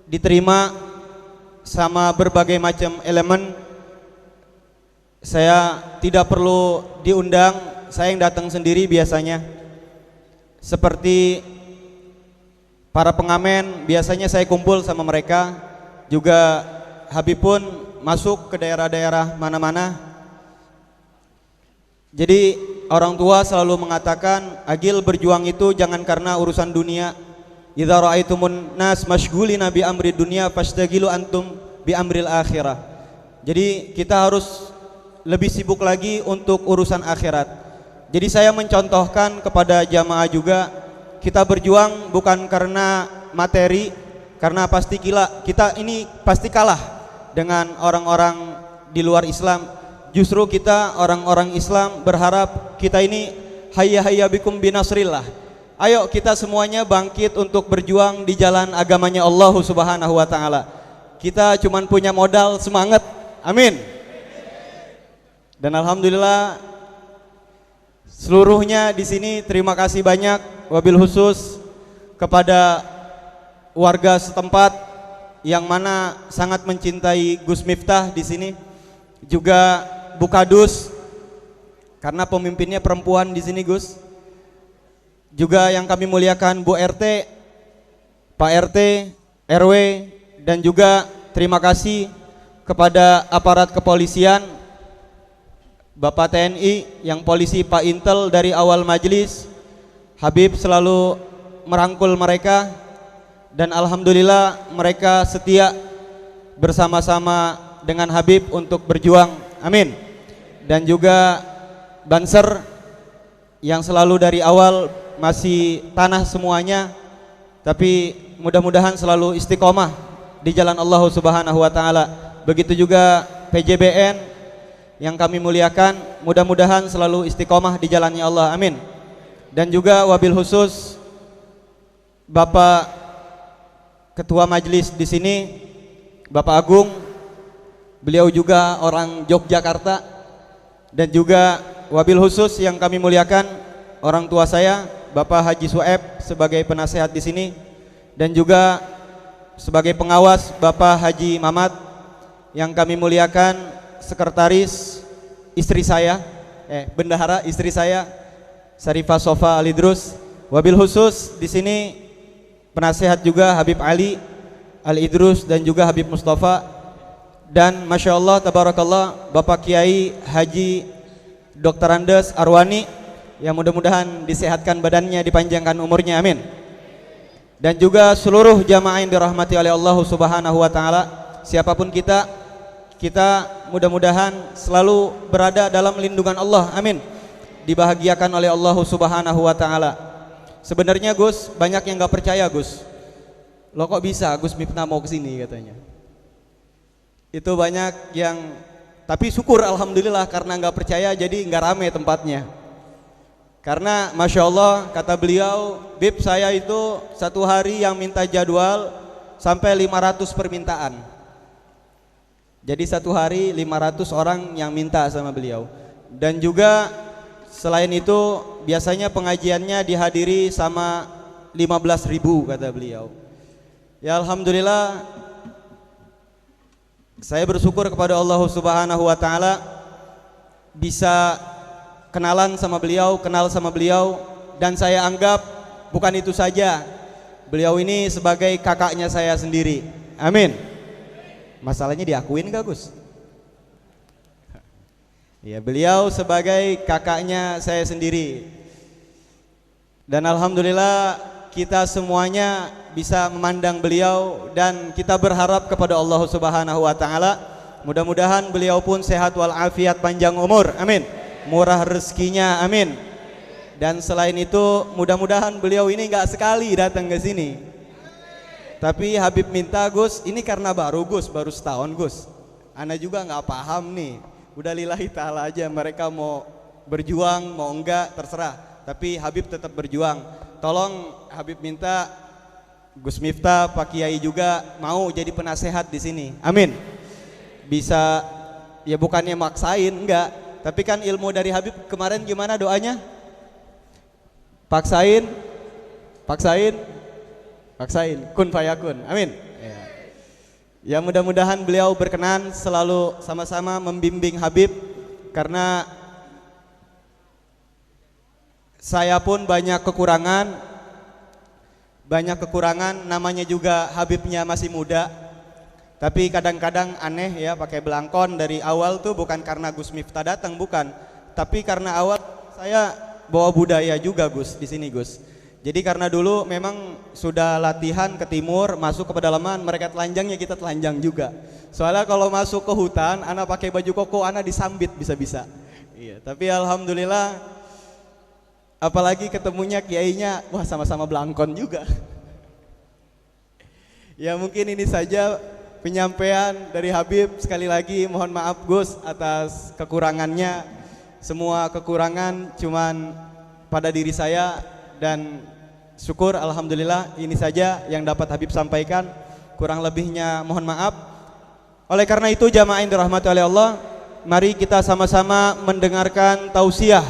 diterima sama berbagai macam elemen. Saya tidak perlu diundang, saya yang datang sendiri biasanya. Seperti para pengamen, biasanya saya kumpul sama mereka. Juga Habib pun masuk ke daerah-daerah mana-mana. Jadi orang tua selalu mengatakan, Agil berjuang itu jangan karena urusan dunia. Idza ra'aitumun nas mashghulina bi amri dunya fashtagilu antum bi amril akhirah. Jadi kita harus lebih sibuk lagi untuk urusan akhirat. Jadi saya mencontohkan kepada jamaah juga, kita berjuang bukan karena materi, karena pasti kita ini pasti kalah dengan orang-orang di luar Islam. Justru kita orang-orang Islam berharap kita ini hayya hayya bikum binasrillah. Ayo kita semuanya bangkit untuk berjuang di jalan agamanya Allah Subhanahu wa taala. Kita cuman punya modal semangat. Amin. Dan alhamdulillah seluruhnya di sini terima kasih banyak, wabil khusus kepada warga setempat yang mana sangat mencintai Gus Miftah di sini, juga Bu Kadus karena pemimpinnya perempuan di sini Gus. Juga yang kami muliakan Bu RT, Pak RT, RW, dan juga terima kasih kepada aparat kepolisian, Bapak TNI, yang polisi Pak Intel dari awal majelis. Habib selalu merangkul mereka dan alhamdulillah mereka setia bersama-sama dengan Habib untuk berjuang. Amin. Dan juga Banser yang selalu dari awal masih tanah semuanya, tapi mudah-mudahan selalu istiqomah di jalan Allah Subhanahu wa taala. Begitu juga PJBN yang kami muliakan, mudah-mudahan selalu istiqomah di jalannya Allah. Amin. Dan juga wabil khusus Bapak Ketua Majelis di sini, Bapak Agung, beliau juga orang Yogyakarta. Dan juga wabil khusus yang kami muliakan orang tua saya, Bapak Haji Sueb sebagai penasehat di sini, dan juga sebagai pengawas Bapak Haji Mamat yang kami muliakan, sekretaris istri saya, bendahara istri saya, Sarifah Sofa Alidrus. Wabil khusus di sini penasehat juga Habib Ali Al Idrus dan juga Habib Mustafa. Dan masya Allah tabarakallah Bapak Kiai Haji Dr. Andes Arwani, yang mudah-mudahan disehatkan badannya, dipanjangkan umurnya, amin. Dan juga seluruh jamaah yang dirahmati oleh Allah Subhanahu wa taala, siapapun kita mudah-mudahan selalu berada dalam lindungan Allah, amin. Dibahagiakan oleh Allah Subhanahu wa taala. Sebenarnya Gus, banyak yang gak percaya Gus. Lo kok bisa Gus Miftah mau kesini katanya. Itu banyak yang, tapi syukur alhamdulillah karena gak percaya jadi gak rame tempatnya. Karena masya Allah kata beliau, Bib saya itu satu hari yang minta jadwal sampai 500 permintaan. Jadi satu hari 500 orang yang minta sama beliau. Dan juga selain itu biasanya pengajiannya dihadiri sama 15.000 kata beliau. Ya alhamdulillah, saya bersyukur kepada Allah Subhanahu wa taala bisa kenalan sama beliau, kenal sama beliau, dan saya anggap bukan itu saja, beliau ini sebagai kakaknya saya sendiri. Amin. Masalahnya diakuin gak Gus? Ya, beliau sebagai kakaknya saya sendiri. Dan alhamdulillah kita semuanya bisa memandang beliau dan kita berharap kepada Allah Subhanahu wa taala, mudah-mudahan beliau pun sehat walafiat, panjang umur, amin. Murah rezekinya, amin. Dan selain itu mudah-mudahan beliau ini enggak sekali datang ke sini. Tapi Habib minta Gus, ini karena baru Gus, baru setahun Gus. Ana juga enggak paham nih. Udah lillahi ta'ala aja, mereka mau berjuang mau enggak terserah. Tapi Habib tetap berjuang. Tolong Habib minta Gus Miftah, Pak Kiai juga mau jadi penasehat di sini. Amin. Bisa, ya bukannya maksain, enggak. Tapi kan ilmu dari Habib kemarin gimana doanya? Paksain, paksain, paksain, kun fayakun. Amin. Ya. Ya mudah-mudahan beliau berkenan selalu sama-sama membimbing Habib, karena saya pun banyak kekurangan, namanya juga Habibnya masih muda. Tapi kadang-kadang aneh ya, pakai belangkon dari awal tuh bukan karena Gus Miftah datang, bukan, tapi karena awal saya bawa budaya juga Gus di sini Gus. Jadi karena dulu memang sudah latihan ke timur, masuk ke pedalaman, mereka telanjang ya kita telanjang juga. Soalnya kalau masuk ke hutan, anak pakai baju koko, anak disambit bisa-bisa. Iya, tapi alhamdulillah, apalagi ketemunya kiainya, wah sama-sama belangkon juga. Ya mungkin ini saja penyampaian dari Habib. Sekali lagi mohon maaf Gus atas kekurangannya. Semua kekurangan cuman pada diri saya, dan syukur alhamdulillah ini saja yang dapat Habib sampaikan. Kurang lebihnya mohon maaf. Oleh karena itu jamaah yang dirahmati oleh Allah, mari kita sama-sama mendengarkan tausiah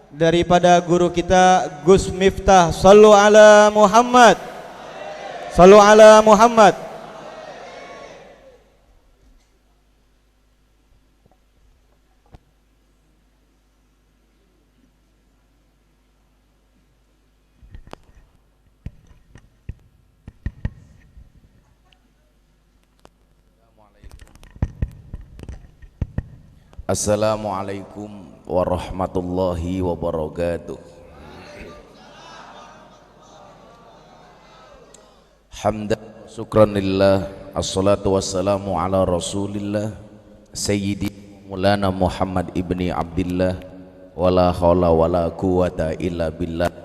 daripada guru kita Gus Miftah. Sallu ala Muhammad. Sallu ala Muhammad. Assalamualaikum warahmatullahi wabarakatuh. Hamdan syukran lillah, assalatu wassalamu ala rasulillah Sayyidi Maulana Muhammad ibni Abdillah, wala hawla wala quwata illa billah.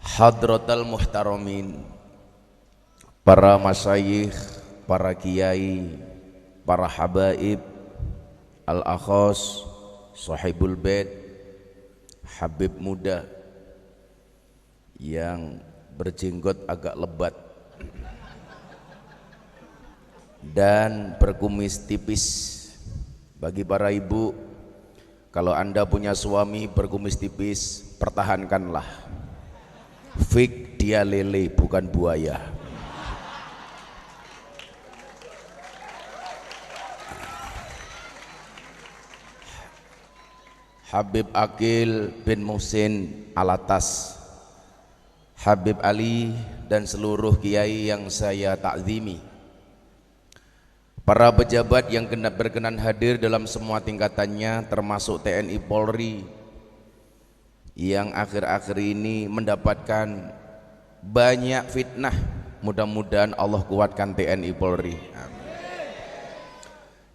Hadratal muhtaramin, para masyayikh, para kiai, para habaib, al-akhos, sahibul bait, Habib muda yang berjenggot agak lebat dan berkumis tipis. Bagi para ibu, kalau Anda punya suami berkumis tipis, pertahankanlah. Fik dia lele bukan buaya. Habib Aqil bin Muhsin Alatas, Habib Ali, dan seluruh kiai yang saya takzimi, para pejabat yang berkenan hadir dalam semua tingkatannya, termasuk TNI Polri yang akhir-akhir ini mendapatkan banyak fitnah. Mudah-mudahan Allah kuatkan TNI Polri.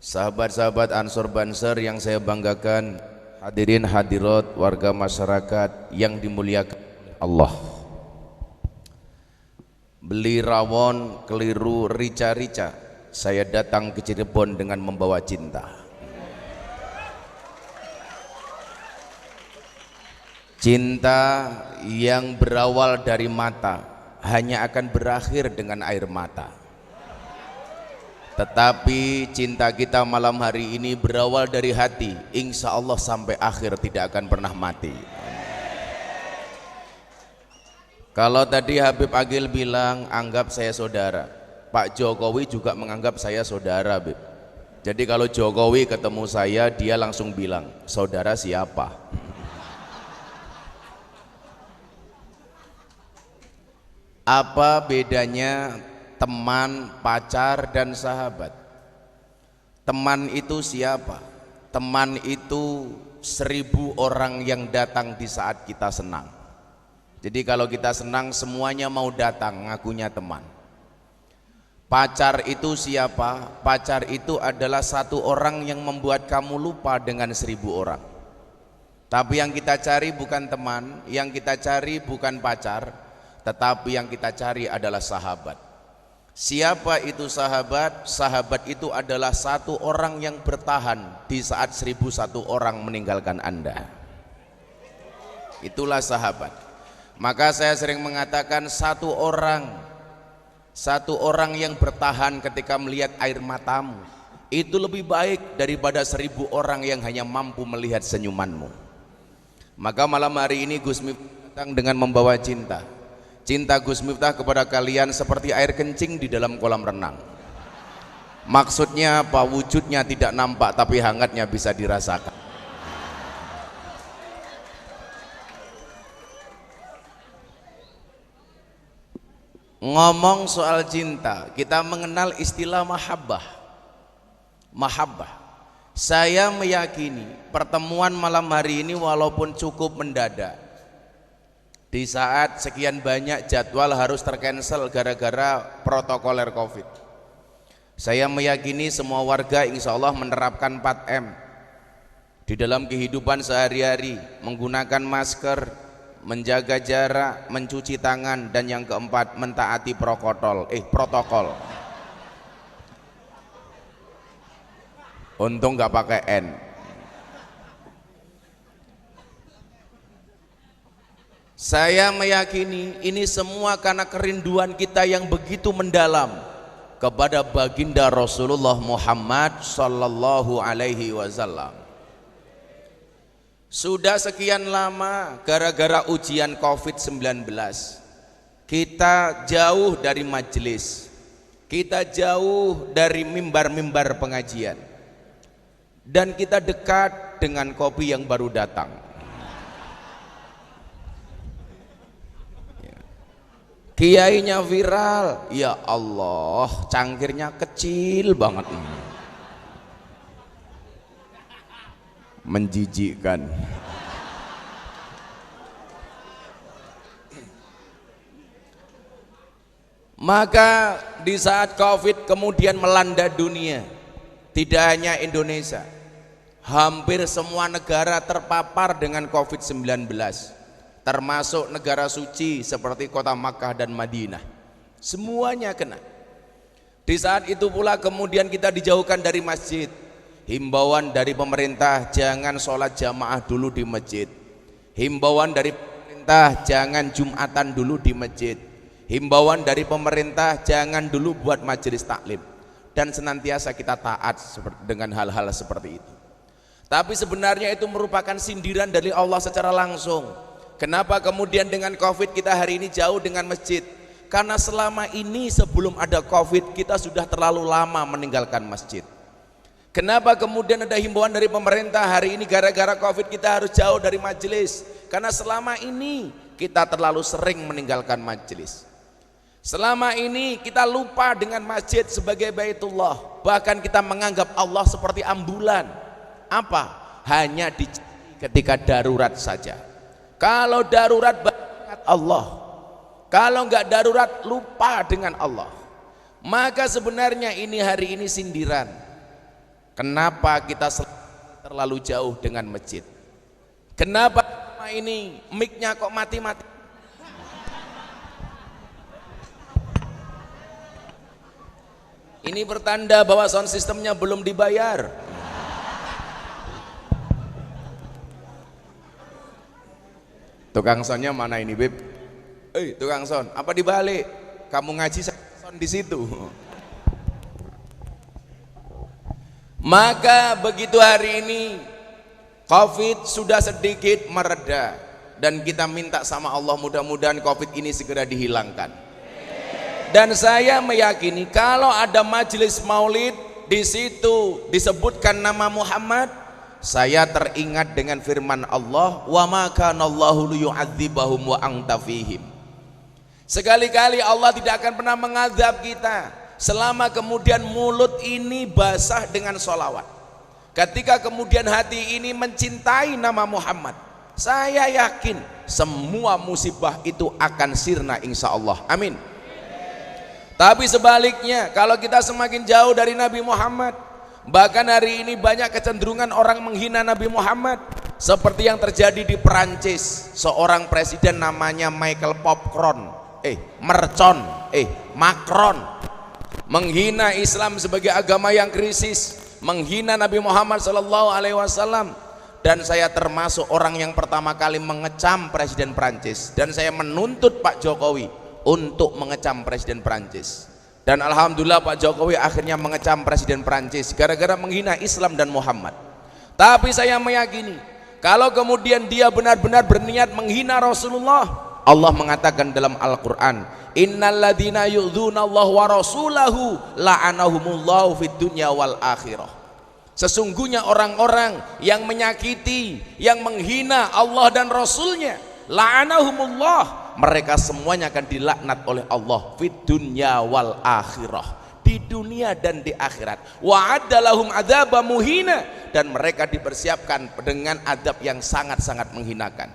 Sahabat-sahabat Ansor Banser yang saya banggakan, hadirin hadirat warga masyarakat yang dimuliakan Allah. Beli rawon keliru rica-rica, saya datang ke Cirebon dengan membawa cinta. Cinta yang berawal dari mata hanya akan berakhir dengan air mata. Tetapi cinta kita malam hari ini berawal dari hati, insya Allah sampai akhir tidak akan pernah mati. Kalau tadi Habib Aqil bilang anggap saya saudara, Pak Jokowi juga menganggap saya saudara, Habib. Jadi kalau Jokowi ketemu saya, dia langsung bilang, saudara siapa? Apa bedanya teman, pacar, dan sahabat? Teman itu siapa? Teman itu 1000 orang yang datang di saat kita senang. Jadi kalau kita senang semuanya mau datang, ngakunya teman. Pacar itu siapa? Pacar itu adalah 1 orang yang membuat kamu lupa dengan 1000 orang. Tapi yang kita cari bukan teman, yang kita cari bukan pacar, tetapi yang kita cari adalah sahabat. Siapa itu sahabat? Sahabat itu adalah 1 orang yang bertahan di saat 1001 orang meninggalkan Anda. Itulah sahabat. Maka saya sering mengatakan satu orang yang bertahan ketika melihat air matamu itu lebih baik daripada 1000 orang yang hanya mampu melihat senyumanmu. Maka malam hari ini Gus Miftah datang dengan membawa cinta. Cinta Gus Miftah kepada kalian seperti air kencing di dalam kolam renang. Maksudnya apa? Wujudnya tidak nampak tapi hangatnya bisa dirasakan. Ngomong soal cinta, kita mengenal istilah mahabbah. Mahabbah. Saya meyakini pertemuan malam hari ini walaupun cukup mendadak, di saat sekian banyak jadwal harus tercancel gara-gara protokoler COVID, saya meyakini semua warga insya Allah menerapkan 4M di dalam kehidupan sehari-hari, menggunakan masker, menjaga jarak, mencuci tangan, dan yang keempat mentaati protokol. Untung nggak pakai N. Saya meyakini ini semua karena kerinduan kita yang begitu mendalam kepada baginda Rasulullah Muhammad sallallahu alaihi wasallam. Sudah sekian lama gara-gara ujian COVID-19 kita jauh dari majelis, kita jauh dari mimbar-mimbar pengajian, dan kita dekat dengan kopi yang baru datang. Kiainya viral, ya Allah, cangkirnya kecil banget, menjijikkan. Maka di saat COVID kemudian melanda dunia, tidak hanya Indonesia, hampir semua negara terpapar dengan COVID-19, termasuk negara suci seperti kota Makkah dan Madinah, semuanya kena. Di saat itu pula kemudian kita dijauhkan dari masjid. Himbauan dari pemerintah, jangan sholat jamaah dulu di masjid. Himbauan dari pemerintah, jangan jumatan dulu di masjid. Himbauan dari pemerintah, jangan dulu buat majelis taklim. Dan senantiasa kita taat dengan hal-hal seperti itu. Tapi sebenarnya itu merupakan sindiran dari Allah secara langsung. Kenapa kemudian dengan COVID kita hari ini jauh dengan masjid? Karena selama ini sebelum ada COVID kita sudah terlalu lama meninggalkan masjid. Kenapa kemudian ada himbauan dari pemerintah hari ini gara-gara COVID kita harus jauh dari majelis? Karena selama ini kita terlalu sering meninggalkan majelis. Selama ini kita lupa dengan masjid sebagai baitullah. Bahkan kita menganggap Allah seperti ambulan. Apa? Hanya ketika darurat saja. Kalau darurat ingat Allah, kalau enggak darurat lupa dengan Allah. Maka sebenarnya ini hari ini sindiran. Kenapa kita terlalu jauh dengan masjid? Kenapa ini mic-nya kok mati-mati? Ini bertanda bahwa sound systemnya belum dibayar. Tukang soundnya mana ini, Beb? Tukang sound, apa dibalik? Kamu ngaji sound di situ. Maka begitu hari ini COVID sudah sedikit mereda, dan kita minta sama Allah mudah-mudahan COVID ini segera dihilangkan. Dan saya meyakini kalau ada majelis maulid di situ disebutkan nama Muhammad, saya teringat dengan firman Allah, wa ma kana Allahu liyu'adzibahum wa anta fihim. Sekali-kali Allah tidak akan pernah mengazab kita selama kemudian mulut ini basah dengan sholawat. Ketika kemudian hati ini mencintai nama Muhammad, saya yakin semua musibah itu akan sirna insya Allah. Amin. Tapi sebaliknya, kalau kita semakin jauh dari Nabi Muhammad, bahkan hari ini banyak kecenderungan orang menghina Nabi Muhammad, seperti yang terjadi di Perancis. Seorang presiden namanya Macron menghina Islam sebagai agama yang krisis, menghina Nabi Muhammad SAW. Dan saya termasuk orang yang pertama kali mengecam presiden Perancis, dan saya menuntut Pak Jokowi untuk mengecam presiden Perancis. Dan alhamdulillah Pak Jokowi akhirnya mengecam presiden Perancis gara-gara menghina Islam dan Muhammad. Tapi saya meyakini Kalau kemudian dia benar-benar berniat menghina Rasulullah, Allah mengatakan dalam Al-Quran, innalladzina yu'dzunallaha wa rasulahu la'anahumullahu fid dunya wal akhirah. Sesungguhnya orang-orang yang menyakiti, yang menghina Allah dan Rasulnya, la'anahumullah, mereka semuanya akan dilaknat oleh Allah fid dunya wal akhirah, di dunia dan di akhirat. Wa'adda lahum adzaba muhina, dan mereka dipersiapkan dengan adab yang sangat-sangat menghinakan.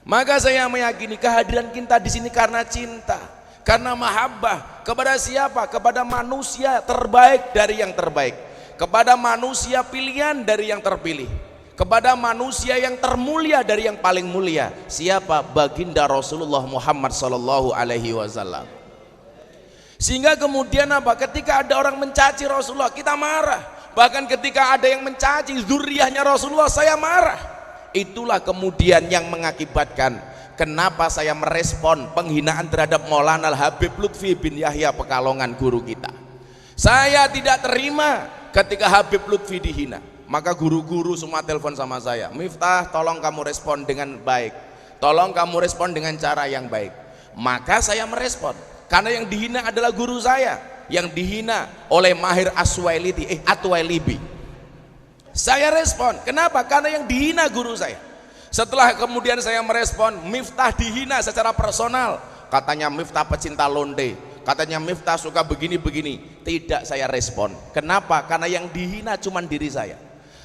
Maka saya meyakini kehadiran kita di sini karena cinta, karena mahabbah kepada siapa? Kepada manusia terbaik dari yang terbaik, kepada manusia pilihan dari yang terpilih, kepada manusia yang termulia dari yang paling mulia. Siapa? Baginda Rasulullah Muhammad sallallahu alaihi wasallam. Sehingga kemudian apa? Ketika ada orang mencaci Rasulullah, kita marah. Bahkan ketika ada yang mencaci zuriyahnya Rasulullah, saya marah. Itulah kemudian yang mengakibatkan kenapa saya merespon penghinaan terhadap Maulana Habib Lutfi bin Yahya Pekalongan, guru kita. Saya tidak terima ketika Habib Lutfi dihina. Maka guru-guru semua telepon sama saya, Miftah, tolong kamu respon dengan baik, tolong kamu respon dengan cara yang baik. Maka saya merespon, karena yang dihina adalah guru saya, yang dihina oleh Mahir Atwailibi. Saya respon, kenapa? Karena yang dihina guru saya. Setelah kemudian saya merespon, Miftah dihina secara personal, katanya Miftah pecinta londe, katanya Miftah suka begini-begini. Tidak saya respon. Kenapa? Karena yang dihina cuma diri saya.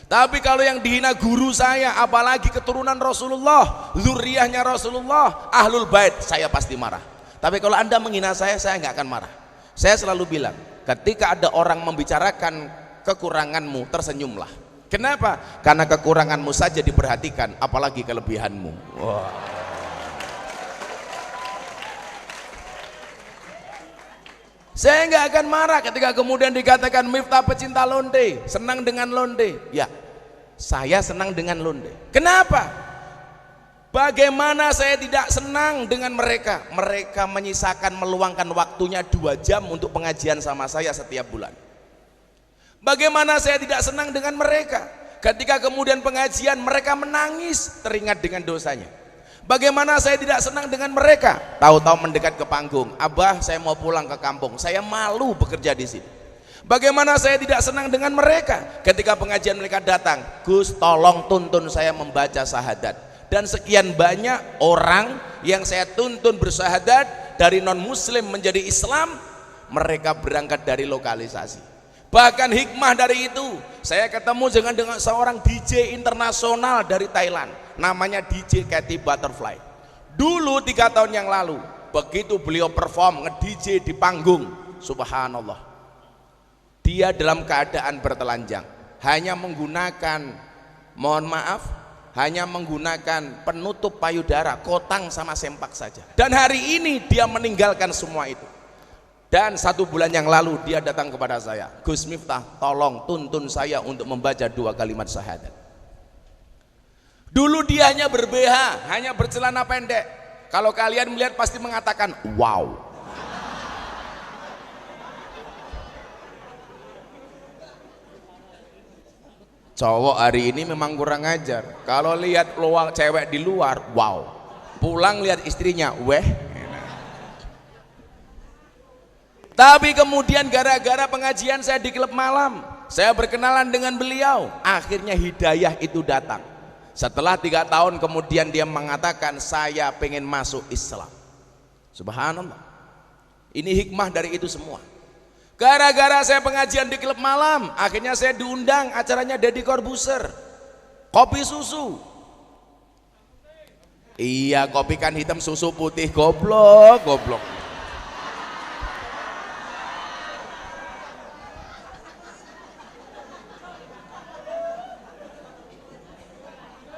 Tapi kalau yang dihina guru saya, apalagi keturunan Rasulullah, zuriyahnya Rasulullah, ahlul bait, saya pasti marah. Tapi kalau Anda menghina saya nggak akan marah. Saya selalu bilang, ketika ada orang membicarakan kekuranganmu, tersenyumlah. Kenapa? Karena kekuranganmu saja diperhatikan, apalagi kelebihanmu. Wah. Saya nggak akan marah ketika kemudian dikatakan Miftah pecinta londe, senang dengan londe. Ya, saya senang dengan londe. Kenapa? Bagaimana saya tidak senang dengan mereka? Mereka menyisakan, meluangkan waktunya 2 jam untuk pengajian sama saya setiap bulan. Bagaimana saya tidak senang dengan mereka? Ketika kemudian pengajian mereka menangis, teringat dengan dosanya. Bagaimana saya tidak senang dengan mereka? Tahu-tahu mendekat ke panggung, Abah saya mau pulang ke kampung, saya malu bekerja di sini. Bagaimana saya tidak senang dengan mereka? Ketika pengajian mereka datang, Gus tolong tuntun saya membaca syahadat. Dan sekian banyak orang yang saya tuntun bersyahadat dari non muslim menjadi Islam, mereka berangkat dari lokalisasi. Bahkan hikmah dari itu, saya ketemu dengan seorang DJ internasional dari Thailand, namanya DJ Katy Butterfly. Dulu 3 tahun yang lalu, begitu beliau perform nge-DJ di panggung, subhanallah, dia dalam keadaan bertelanjang, hanya menggunakan, mohon maaf, hanya menggunakan penutup payudara, kotang sama sempak saja. Dan hari ini dia meninggalkan semua itu. Dan 1 bulan yang lalu dia datang kepada saya, Gus Miftah tolong tuntun saya untuk membaca 2 kalimat syahadat. Dulu dia hanya ber-BH, hanya bercelana pendek. Kalau kalian melihat pasti mengatakan wow. Cowok hari ini memang kurang ajar. Kalau lihat luar cewek di luar, wow. Pulang lihat istrinya, weh. Tapi kemudian gara-gara pengajian saya di klub malam, saya berkenalan dengan beliau, akhirnya hidayah itu datang. Setelah 3 tahun kemudian dia mengatakan, saya pengen masuk Islam. Subhanallah. Ini hikmah dari itu semua. Gara-gara saya pengajian di klub malam, akhirnya saya diundang acaranya Deddy Corbuzier, kopi susu. Iya, kopi kan hitam, susu putih, goblok.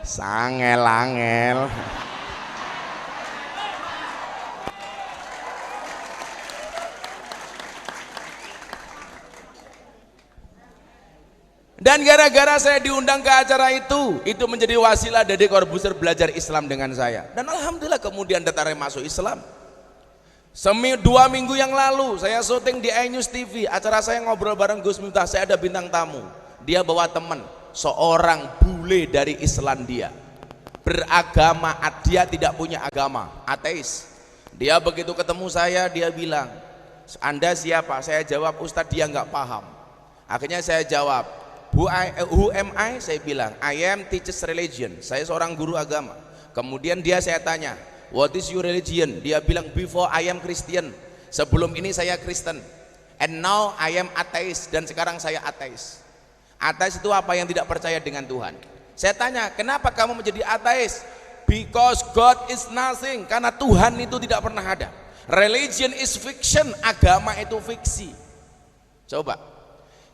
Sangel-angel. Dan gara-gara saya diundang ke acara itu menjadi wasilah Deddy Corbuzier belajar Islam dengan saya. Dan alhamdulillah kemudian ditarik masuk Islam. 2 minggu yang lalu saya syuting di iNews TV, acara saya ngobrol bareng Gus Miftah, saya ada bintang tamu. Dia bawa teman, seorang bule dari Islandia. beragama, dia tidak punya agama, ateis. Dia begitu ketemu saya, dia bilang, Anda siapa? Saya jawab, Ustadz, dia nggak paham. Akhirnya saya jawab, who am I? Saya bilang, I am teaches religion. Saya seorang guru agama. Kemudian saya tanya, what is your religion? Dia bilang, before I am Christian. Sebelum ini saya Kristen. And now I am atheist. Dan sekarang saya ateis. Ateis itu apa? Yang tidak percaya dengan Tuhan. Saya tanya, kenapa kamu menjadi ateis? Because God is nothing. Karena Tuhan itu tidak pernah ada. Religion is fiction. Agama itu fiksi. Coba,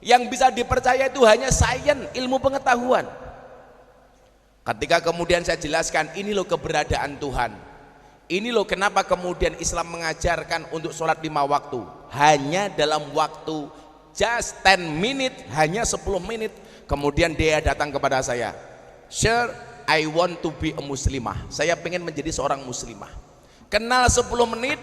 yang bisa dipercaya itu hanya sains, ilmu pengetahuan. Ketika kemudian saya jelaskan, ini loh keberadaan Tuhan, ini loh kenapa kemudian Islam mengajarkan untuk sholat 5 waktu hanya dalam waktu just 10 menit, hanya 10 menit. Kemudian dia datang kepada saya, Sir, I want to be a muslimah. Saya pengen menjadi seorang muslimah. Kenal 10 menit,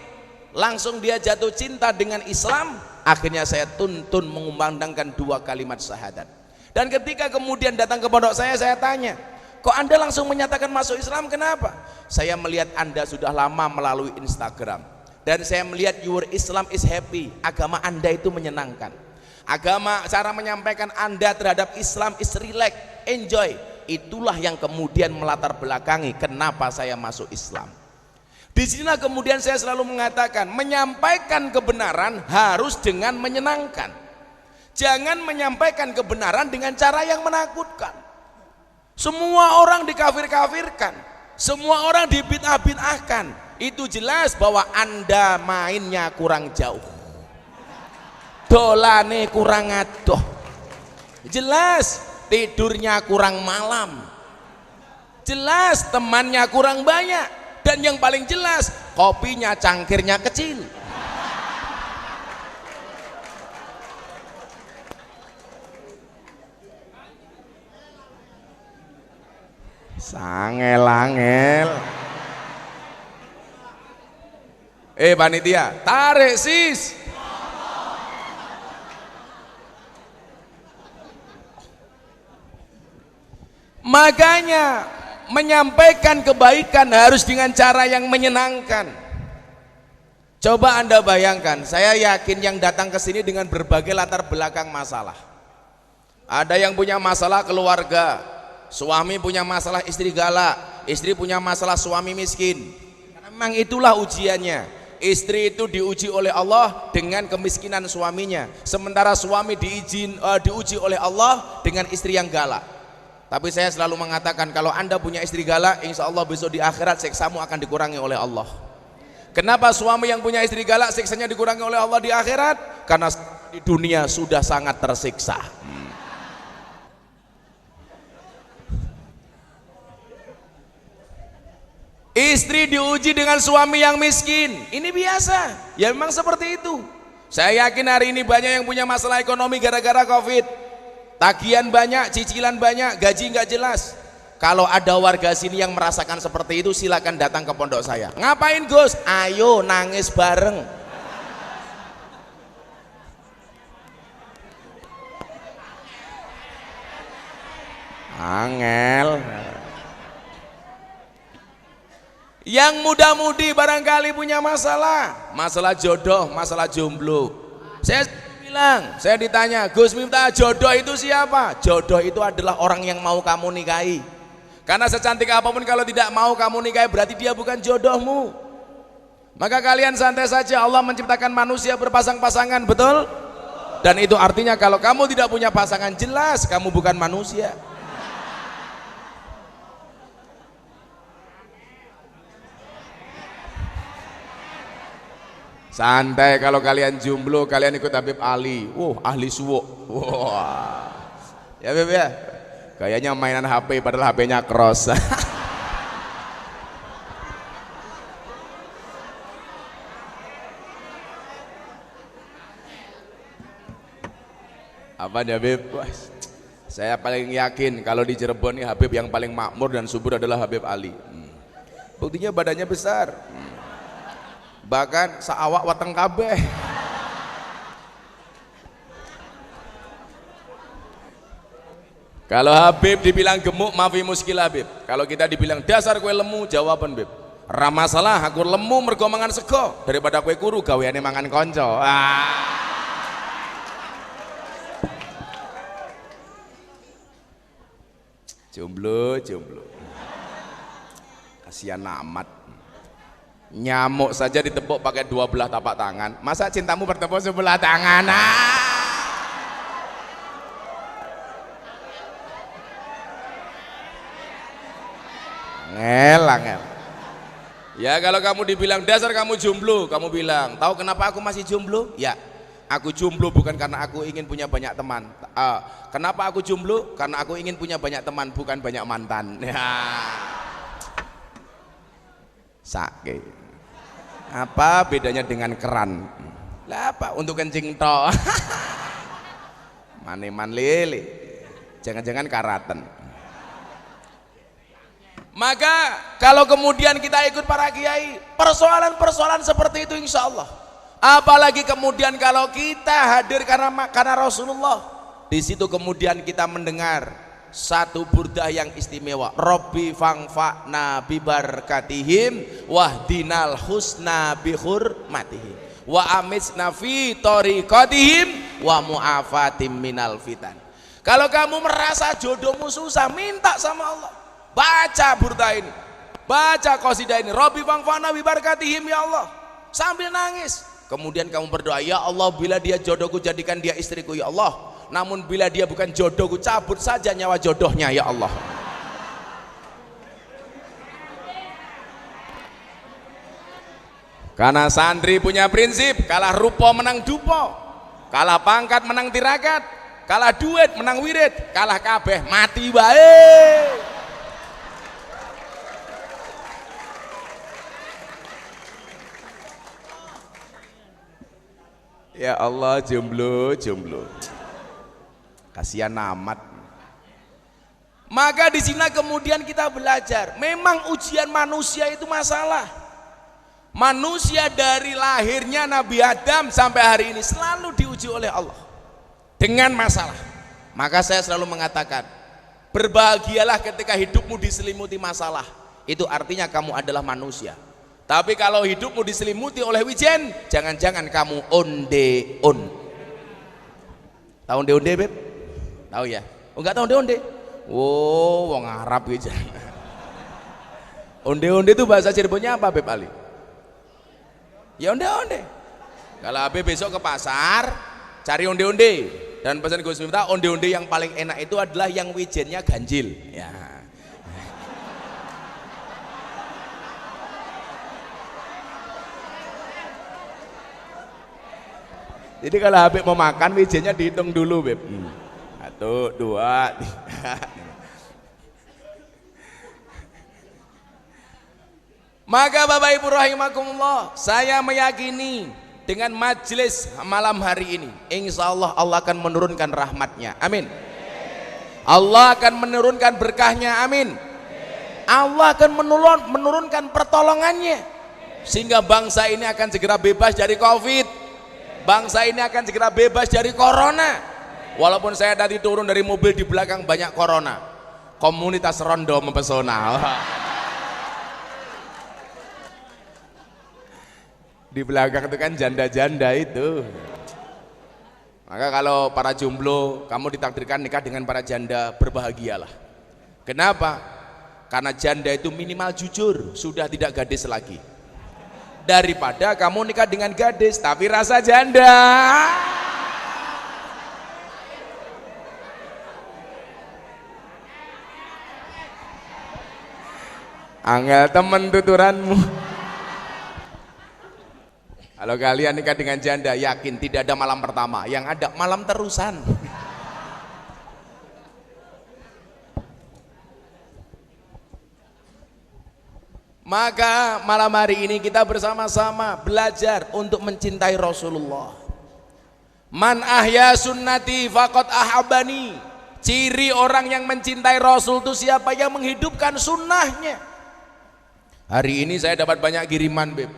langsung dia jatuh cinta dengan Islam. Akhirnya saya tuntun mengumandangkan 2 kalimat syahadat. Dan ketika kemudian datang ke pondok saya tanya, kok Anda langsung menyatakan masuk Islam, kenapa? Saya melihat Anda sudah lama melalui Instagram, dan saya melihat your Islam is happy. Agama Anda itu menyenangkan. Agama, cara menyampaikan Anda terhadap Islam is relax, enjoy. Itulah yang kemudian melatar belakangi kenapa saya masuk Islam. Di sinilah kemudian saya selalu mengatakan, menyampaikan kebenaran harus dengan menyenangkan. Jangan menyampaikan kebenaran dengan cara yang menakutkan. Semua orang dikafir-kafirkan, semua orang dibid'ah-bid'ahkan. Itu jelas bahwa Anda mainnya kurang jauh, dolane kurang adoh, jelas tidurnya kurang malam, jelas temannya kurang banyak, dan yang paling jelas kopinya cangkirnya kecil. Sangel-angel. Panitia, tarik sis. Makanya menyampaikan kebaikan harus dengan cara yang menyenangkan. Coba Anda bayangkan, saya yakin yang datang ke sini dengan berbagai latar belakang masalah. Ada yang punya masalah keluarga, suami punya masalah istri galak, istri punya masalah suami miskin. Karena memang itulah ujiannya. Istri itu diuji oleh Allah dengan kemiskinan suaminya, sementara suami diuji oleh Allah dengan istri yang galak. Tapi saya selalu mengatakan, kalau Anda punya istri galak, insya Allah besok di akhirat siksamu akan dikurangi oleh Allah. Kenapa suami yang punya istri galak siksanya dikurangi oleh Allah di akhirat? Karena di dunia sudah sangat tersiksa. Istri diuji dengan suami yang miskin, ini biasa, ya memang seperti itu. Saya yakin hari ini banyak yang punya masalah ekonomi gara-gara Covid. Tagihan banyak, cicilan banyak, gaji nggak jelas. Kalau ada warga sini yang merasakan seperti itu, silakan datang ke pondok saya. Ngapain Gus? Ayo nangis bareng. Angel. Yang muda-mudi barangkali punya masalah jodoh, masalah jomblo. Saya bilang, saya ditanya, Gus Miftah, jodoh itu siapa? Jodoh itu adalah orang yang mau kamu nikahi. Karena secantik apapun kalau tidak mau kamu nikahi, berarti dia bukan jodohmu. Maka kalian santai saja, Allah menciptakan manusia berpasang-pasangan, betul? Dan itu artinya kalau kamu tidak punya pasangan, jelas kamu bukan manusia. Santai, kalau kalian jomblo, kalian ikut Habib Ali. Ahli suwuk. Wah. Ya Habib ya. Kayaknya mainan HP padahal HP-nya cross. Apa nih Habib? Wah, saya paling yakin kalau di Cirebon nih Habib yang paling makmur dan subur adalah Habib Ali. Buktinya badannya besar. Bahkan saawak wateng kabeh. Kalau Habib dibilang gemuk, mafi muskil Habib. Kalau kita dibilang dasar kue lemu, jawaban Bib. Ra masalah, aku lemu mergo mangan sego daripada kue kuru gaweane mangan konco. Jomblo, jomblo. Kasihan amat. Nyamuk saja ditepuk pakai 2 belah tapak tangan. Masa cintamu bertepuk sebelah tangan? Angel. Ya kalau kamu dibilang dasar kamu jomblo, kamu bilang, tahu kenapa aku masih jomblo? Ya, aku jomblo bukan karena aku ingin punya banyak teman. Kenapa aku jomblo? Karena aku ingin punya banyak teman, bukan banyak mantan. Ya. Sakit. Apa bedanya dengan keran? Lah apa? Untuk kencing toh. Maneman lele. Jangan-jangan karatan. Maka kalau kemudian kita ikut para kiai, persoalan-persoalan seperti itu insya Allah. Apalagi kemudian kalau kita hadir karena Rasulullah, di situ kemudian kita mendengar satu burdah yang istimewa. Robbi fangfa'na bibarakatihim wahdinal husna bihurmatihim wa amitsna fi tariqatihim wa mu'afatim minal fitan. Kalau kamu merasa jodohmu susah, minta sama Allah. Baca burda ini, baca qasidah ini, Rabbi fangfa'na bibarakatihim ya Allah, sambil nangis. Kemudian kamu berdoa, ya Allah bila dia jodohku jadikan dia istriku ya Allah, namun bila dia bukan jodohku cabut saja nyawa jodohnya ya Allah. Karena santri punya prinsip, kalah rupa menang dupo, kalah pangkat menang tirakat, kalah duit menang wirid, kalah kabeh mati bae. Ya Allah, jomblo, jomblo. Kasihan amat. Maka di sini kemudian kita belajar, memang ujian manusia itu masalah. Manusia dari lahirnya Nabi Adam sampai hari ini selalu diuji oleh Allah dengan masalah. Maka saya selalu mengatakan, berbahagialah ketika hidupmu diselimuti masalah. Itu artinya kamu adalah manusia. Tapi kalau hidupmu diselimuti oleh wijen, jangan-jangan kamu onde-on. Tahu onde-onde, Beb? Tahu ya? Oh, enggak tahu onde-onde? Oh, wong Arab wijen. Onde-onde itu bahasa Cirebonnya apa, Beb Ali? Ya onde-onde. Kalau Beb besok ke pasar, cari onde-onde. Dan pesan Gus Miftah, onde-onde yang paling enak itu adalah yang wijennya ganjil. Ya. Jadi kalau Habib mau makan, wijennya dihitung dulu, Beb. 1, 2, 3. Maka Bapak Ibu rahimakumullah, saya meyakini dengan majelis malam hari ini, insya Allah Allah akan menurunkan rahmatnya, amin. Allah akan menurunkan berkahnya, amin. Allah akan menurunkan pertolongannya, sehingga bangsa ini akan segera bebas dari Covid. Bangsa ini akan segera bebas dari corona. Walaupun saya tadi turun dari mobil, di belakang banyak corona. Komunitas rondo mempesona. Di belakang itu kan janda-janda itu. Maka kalau para jomblo, kamu ditakdirkan nikah dengan para janda, berbahagialah. Kenapa? Karena janda itu minimal jujur, sudah tidak gadis lagi. Daripada kamu nikah dengan gadis tapi rasa janda. Angel temen tuturanmu. Kalau kalian nikah dengan janda, yakin tidak ada malam pertama, yang ada malam terusan. Maka malam hari ini kita bersama-sama belajar untuk mencintai Rasulullah. Man ahya sunnati faqad ahabani. Ciri orang yang mencintai Rasul itu siapa? Yang menghidupkan sunnahnya. Hari ini saya dapat banyak kiriman, Beb.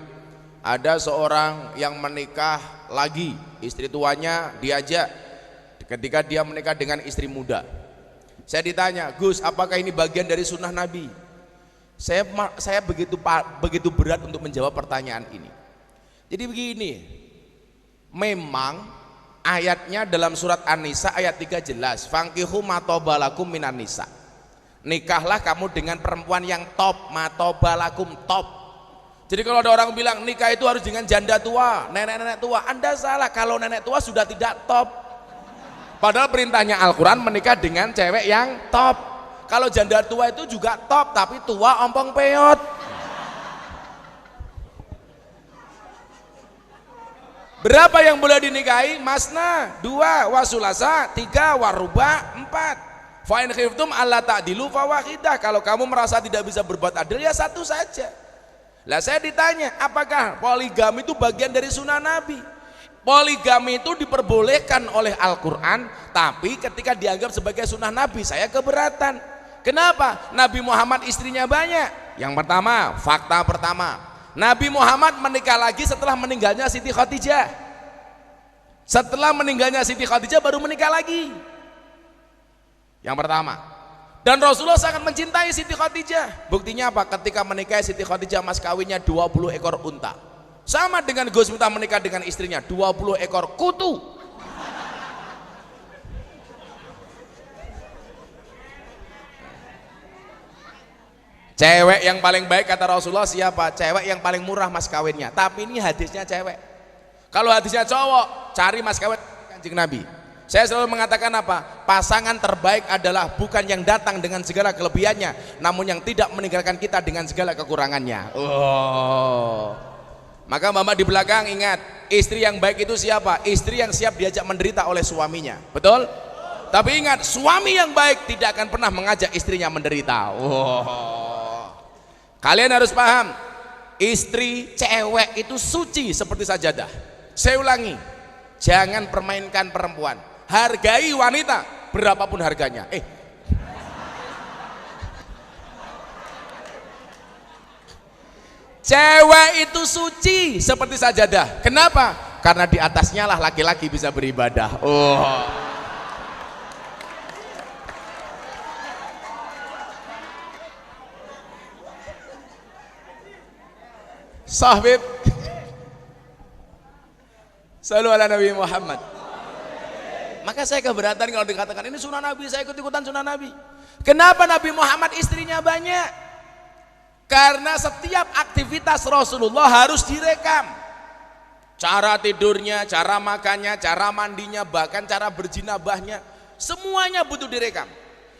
Ada seorang yang menikah lagi, istri tuanya diajak ketika dia menikah dengan istri muda. Saya ditanya, Gus, apakah ini bagian dari sunnah Nabi? Saya begitu berat untuk menjawab pertanyaan ini. Jadi begini, memang ayatnya dalam surat An-Nisa ayat 3 jelas, fankihu matobalakum minan nisa. Nikahlah kamu dengan perempuan yang top, matobalakum top. Jadi kalau ada orang bilang nikah itu harus dengan janda tua, nenek-nenek tua, Anda salah. Kalau nenek tua sudah tidak top. Padahal perintahnya Al-Quran menikah dengan cewek yang top. Kalau janda tua itu juga top, tapi tua ompong peot. Berapa yang boleh dinikahi? Masna, 2, wasulasa, 3, waruba, 4. Fa in khiftum alla ta'dilu fawahidah. Kalau kamu merasa tidak bisa berbuat adil, ya satu saja. Lah saya ditanya, apakah poligami itu bagian dari sunnah Nabi? Poligami itu diperbolehkan oleh Al-Quran, tapi ketika dianggap sebagai sunnah Nabi, saya keberatan. Kenapa? Nabi Muhammad istrinya banyak. Yang pertama, fakta pertama, Nabi Muhammad menikah lagi setelah meninggalnya Siti Khadijah. Setelah meninggalnya Siti Khadijah baru menikah lagi. Yang pertama. Dan Rasulullah sangat mencintai Siti Khadijah. Buktinya apa? Ketika menikahi Siti Khadijah, mas kawinnya 20 ekor unta. Sama dengan Gus Miftah menikah dengan istrinya, 20 ekor kutu. Cewek yang paling baik kata Rasulullah siapa? Cewek yang paling murah mas kawinnya. Tapi ini hadisnya cewek. Kalau hadisnya cowok, cari mas kawin Kanjeng Nabi. Saya selalu mengatakan apa? Pasangan terbaik adalah bukan yang datang dengan segala kelebihannya, namun yang tidak meninggalkan kita dengan segala kekurangannya. Oh. Maka Mama di belakang ingat, istri yang baik itu siapa? Istri yang siap diajak menderita oleh suaminya. Betul? Tapi ingat, suami yang baik tidak akan pernah mengajak istrinya menderita. Oh. Kalian harus paham, istri cewek itu suci seperti sajadah. Saya ulangi, jangan permainkan perempuan. Hargai wanita berapapun harganya. Cewek itu suci seperti sajadah. Kenapa? Karena di atasnya lah laki-laki bisa beribadah. Oh. Sahbib, selalu ala Nabi Muhammad. Maka saya keberatan kalau dikatakan ini sunnah Nabi, saya ikut-ikutan sunnah Nabi. Kenapa Nabi Muhammad istrinya banyak? Karena setiap aktivitas Rasulullah harus direkam. Cara tidurnya, cara makannya, cara mandinya, bahkan cara berjinabahnya, semuanya butuh direkam.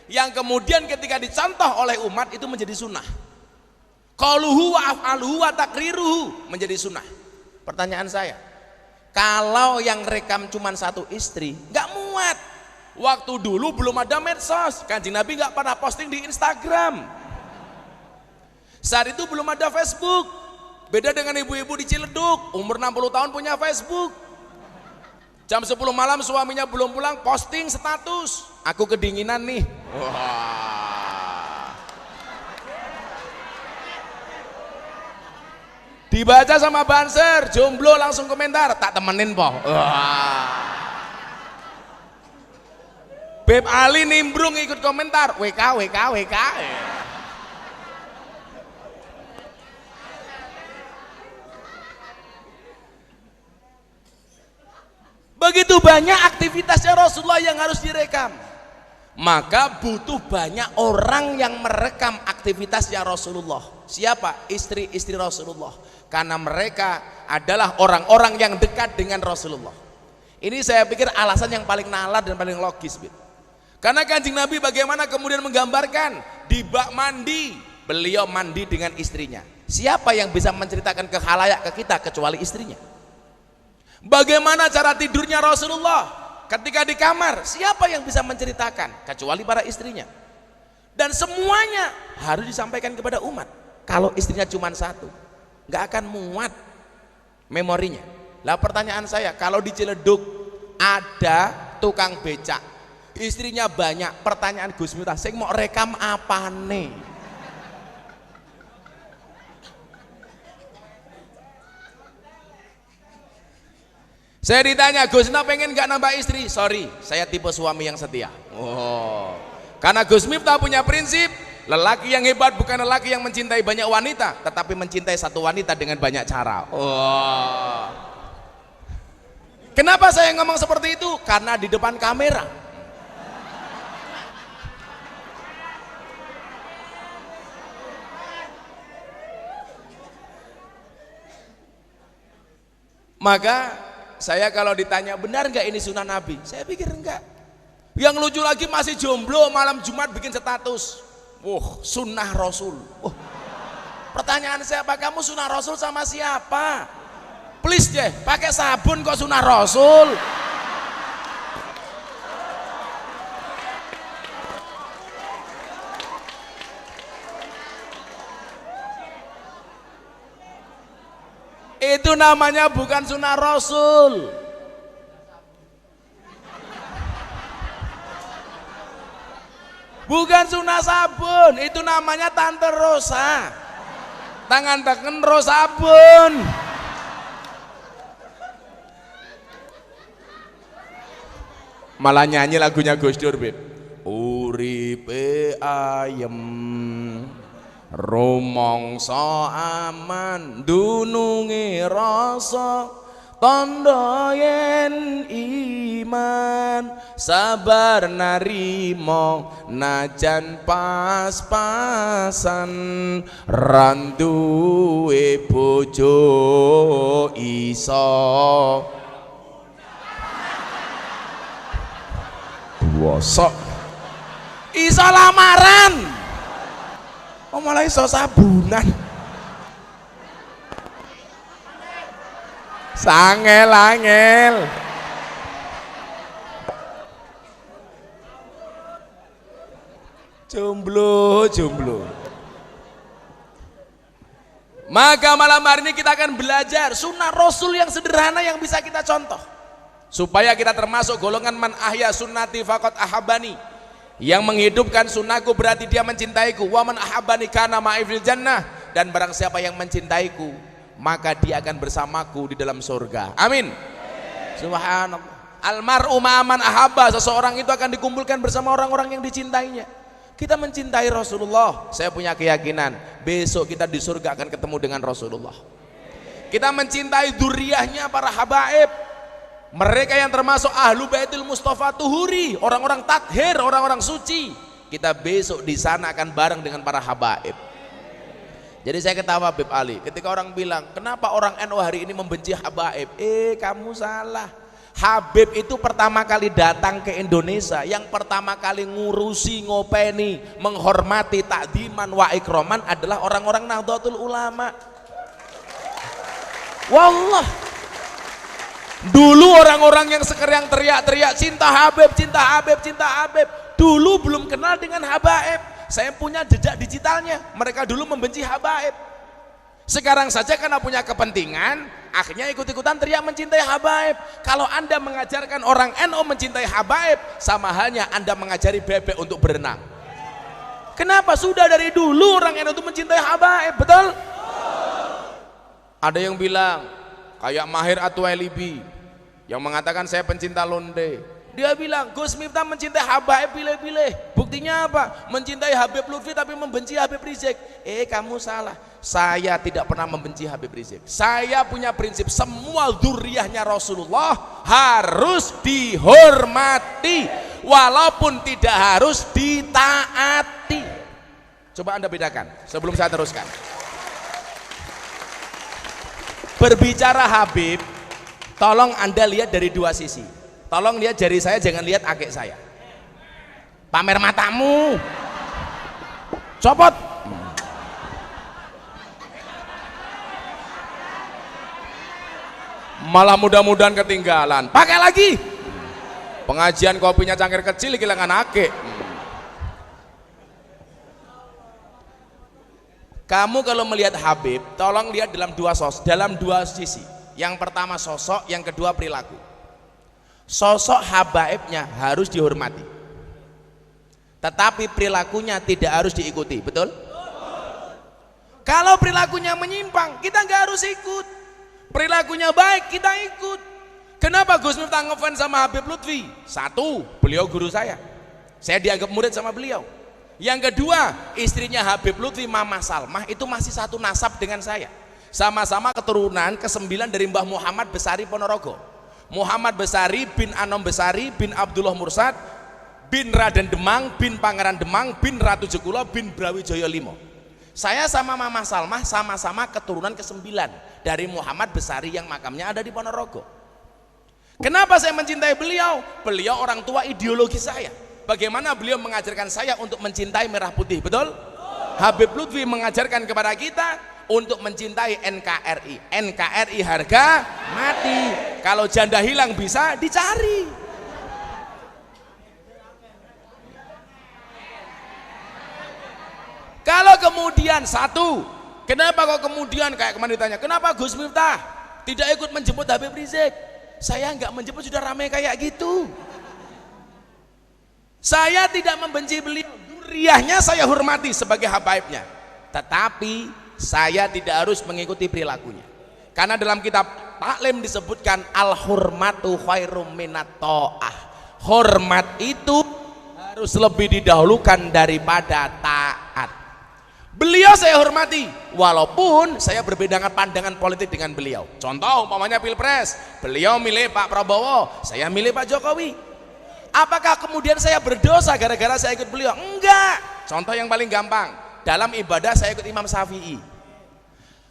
Yang kemudian ketika dicontoh oleh umat itu menjadi sunnah. Qauluhu wa af'aluhu wa takriruhu menjadi sunnah. Pertanyaan saya, kalau yang rekam cuma satu istri, nggak muat. Waktu dulu belum ada medsos, Kanjeng Nabi nggak pernah posting di Instagram. Saat itu belum ada Facebook. Beda dengan ibu-ibu di Ciledug, umur 60 tahun punya Facebook. Jam 10 malam suaminya belum pulang, posting status, aku kedinginan nih. Wah. Dibaca sama Banser, jomblo langsung komentar, tak temenin po. Beb Ali nimbrung ikut komentar, WK. Begitu banyak aktivitasnya Rasulullah yang harus direkam. Maka butuh banyak orang yang merekam aktivitasnya Rasulullah. Siapa? Istri-istri Rasulullah. Karena mereka adalah orang-orang yang dekat dengan Rasulullah. Ini saya pikir alasan yang paling nalar dan paling logis. Karena Kanjeng Nabi bagaimana kemudian menggambarkan di bak mandi, beliau mandi dengan istrinya. Siapa yang bisa menceritakan ke khalayak ke kita kecuali istrinya? Bagaimana cara tidurnya Rasulullah ketika di kamar? Siapa yang bisa menceritakan kecuali para istrinya? Dan semuanya harus disampaikan kepada umat. Kalau istrinya cuma satu, nggak akan muat memorinya. Lah pertanyaan saya, kalau di Ciledug ada tukang becak, istrinya banyak, pertanyaan Gus Miftah, sing mau rekam apa nih? Saya ditanya, Gus, pengen nggak nambah istri? Sorry, saya tipe suami yang setia. Oh, Karena Gus Miftah punya prinsip, lelaki yang hebat bukan lelaki yang mencintai banyak wanita, tetapi mencintai satu wanita dengan banyak cara. Oh. Kenapa saya ngomong seperti itu? Karena di depan kamera. Maka saya kalau ditanya benar nggak ini sunnah Nabi, saya pikir enggak. Yang lucu lagi masih jomblo malam Jumat bikin status, sunnah Rasul. Pertanyaan saya, apa kamu sunnah Rasul sama siapa? Please deh, pakai sabun kok sunnah Rasul. Itu namanya bukan sunnah Rasul. Bukan sunnah sabun, itu namanya Tante Rosa. Tangan tekan ro sabun. Malah nyanyi lagunya Gus Dur, Beb. Uripe ayem, rumangsa aman, dununge rasa, tandha yen iman, sabar narimo najan pas-pasan, randuwe bojo iso wosok iso lamaran. Oh malah iso sabunan. Sangel-angel. Jomblo. Maka malam hari ini kita akan belajar sunnah Rasul yang sederhana yang bisa kita contoh, supaya kita termasuk golongan man ahya sunnati faqad ahabani, yang menghidupkan sunnahku berarti dia mencintaiku. Wa man ahabani kana ma'i fil jannah, dan barang siapa yang mencintaiku maka dia akan bersamaku di dalam surga. Amin. Subhanallah. Almar'u ma'aman ahabba, seseorang itu akan dikumpulkan bersama orang-orang yang dicintainya. Kita mencintai Rasulullah, saya punya keyakinan besok kita di surga akan ketemu dengan Rasulullah. Kita mencintai dzurriyyahnya para habaib, mereka yang termasuk ahlu baitul Mustafa tuhuri, orang-orang tathir, orang-orang suci. Kita besok di sana akan bareng dengan para habaib. Jadi saya ketawa Habib Ali ketika orang bilang, kenapa orang NU hari ini membenci habaib? Kamu salah. Habib itu pertama kali datang ke Indonesia, yang pertama kali ngurusi, ngopeni, menghormati, takdiman wa ikroman adalah orang-orang Nahdlatul Ulama. Wallah, dulu orang-orang yang sekarang teriak-teriak cinta Habib, cinta Habib, cinta Habib, dulu belum kenal dengan habaib. Saya punya jejak digitalnya, mereka dulu membenci habaib. Sekarang saja karena punya kepentingan, akhirnya ikut-ikutan teriak mencintai habaib. Kalau Anda mengajarkan orang NU mencintai habaib, sama halnya Anda mengajari bebek untuk berenang. Kenapa? Sudah dari dulu orang NU itu mencintai habaib, betul? Ada yang bilang kayak Mahir Atwailibi yang mengatakan saya pencinta londe. Dia bilang Gus Miftah mencintai habaib pilih-pilih. Buktinya apa? Mencintai Habib Lutfi tapi membenci Habib Rizik. Kamu salah. Saya tidak pernah membenci Habib Rizik. Saya punya prinsip semua dzurriyyahnya Rasulullah harus dihormati walaupun tidak harus ditaati. Coba Anda bedakan sebelum saya teruskan. Berbicara Habib, tolong Anda lihat dari dua sisi. Tolong lihat jari saya, jangan lihat akik saya. Pamer matamu. Copot. Malah mudah-mudahan ketinggalan. Pakai lagi. Pengajian kopinya cangkir kecil kehilangan akik. Kamu kalau melihat Habib, tolong lihat dalam dua sisi. Yang pertama sosok, yang kedua perilaku. Sosok habaibnya harus dihormati, tetapi perilakunya tidak harus diikuti, betul? Kalau perilakunya menyimpang, kita nggak harus ikut. Perilakunya baik, kita ikut. Kenapa Gus Miftah ngefans sama Habib Lutfi? Satu, beliau guru saya. Saya dianggap murid sama beliau. Yang kedua, istrinya Habib Lutfi, Mama Salmah, itu masih satu nasab dengan saya. Sama-sama keturunan ke-9 dari Mbah Muhammad Besari Ponorogo. Muhammad Besari bin Anom Besari bin Abdullah Mursad bin Raden Demang bin Pangeran Demang bin Ratu Jekulo bin Brawijaya Limo. Saya sama Mama Salmah sama-sama keturunan ke-9 dari Muhammad Besari yang makamnya ada di Ponorogo. Kenapa saya mencintai beliau? Beliau orang tua ideologi saya. Bagaimana beliau mengajarkan saya untuk mencintai merah putih, betul? Habib Lutfi mengajarkan kepada kita untuk mencintai NKRI. NKRI harga mati. Kalau janda hilang bisa dicari. Kalau kemudian satu, kenapa kok kemudian kayak kemarin ditanya, kenapa Gus Miftah tidak ikut menjemput Habib Rizik? Saya nggak menjemput, sudah ramai kayak gitu. Saya tidak membenci beliau, duriahnya saya hormati sebagai habaibnya, tetapi saya tidak harus mengikuti perilakunya, karena dalam kitab taklim disebutkan al-hurmatu khairum minat ta'ah. Hormat itu harus lebih didahulukan daripada taat. Beliau saya hormati walaupun saya berbeda pandangan politik dengan beliau. Contoh umpamanya pilpres, beliau milih Pak Prabowo, saya milih Pak Jokowi. Apakah kemudian saya berdosa gara-gara saya ikut beliau? Enggak. Contoh yang paling gampang, dalam ibadah saya ikut Imam Syafi'i.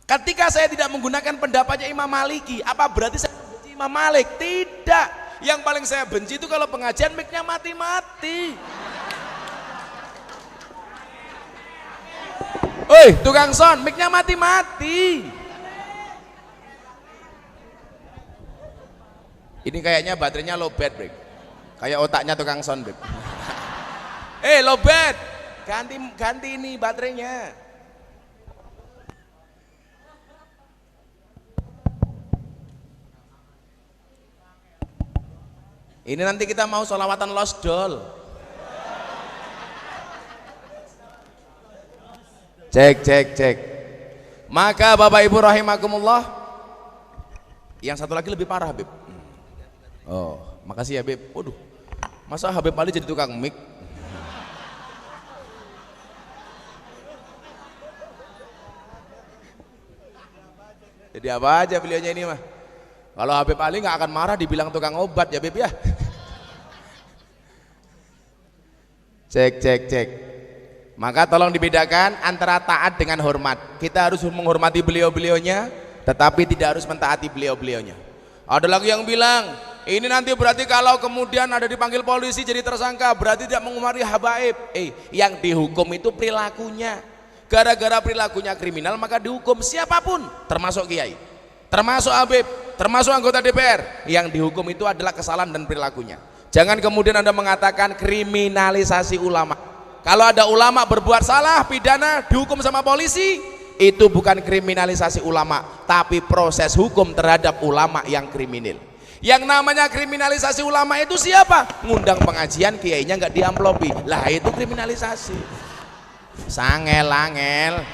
Ketika saya tidak menggunakan pendapatnya Imam Maliki, apa berarti saya benci Imam Malik? Tidak. Yang paling saya benci itu kalau pengajian mic-nya mati-mati. Oi, tukang sound, mic-nya mati-mati. Ini kayaknya baterainya low bat, break. Kayak otaknya tukang sound, Beb. Lobet, ganti ini baterainya. Ini nanti kita mau sholawatan Lost Doll. Cek. Maka Bapak Ibu rahimakumullah, yang satu lagi lebih parah, Beb. Oh, makasih ya, Beb. Waduh, masa Habib Ali jadi tukang mic? Jadi apa aja beliaunya ini mah. Kalau Habib Ali nggak akan marah dibilang tukang obat ya, Beb ya. Cek. Maka tolong dibedakan antara taat dengan hormat. Kita harus menghormati beliau-beliaunya, tetapi tidak harus mentaati beliau-beliaunya. Ada lagi yang bilang, ini nanti berarti kalau kemudian ada dipanggil polisi jadi tersangka, berarti tidak menghormati habaib. Yang dihukum itu perilakunya. Gara-gara perilakunya kriminal maka dihukum siapapun, termasuk kiai, termasuk habib, termasuk anggota DPR. Yang dihukum itu adalah kesalahan dan perilakunya. Jangan kemudian Anda mengatakan kriminalisasi ulama. Kalau ada ulama berbuat salah pidana dihukum sama polisi, itu bukan kriminalisasi ulama, tapi proses hukum terhadap ulama yang kriminal. Yang namanya kriminalisasi ulama itu siapa? Ngundang pengajian, kiainya nggak diamplopi, lah itu kriminalisasi. Sangel-angel.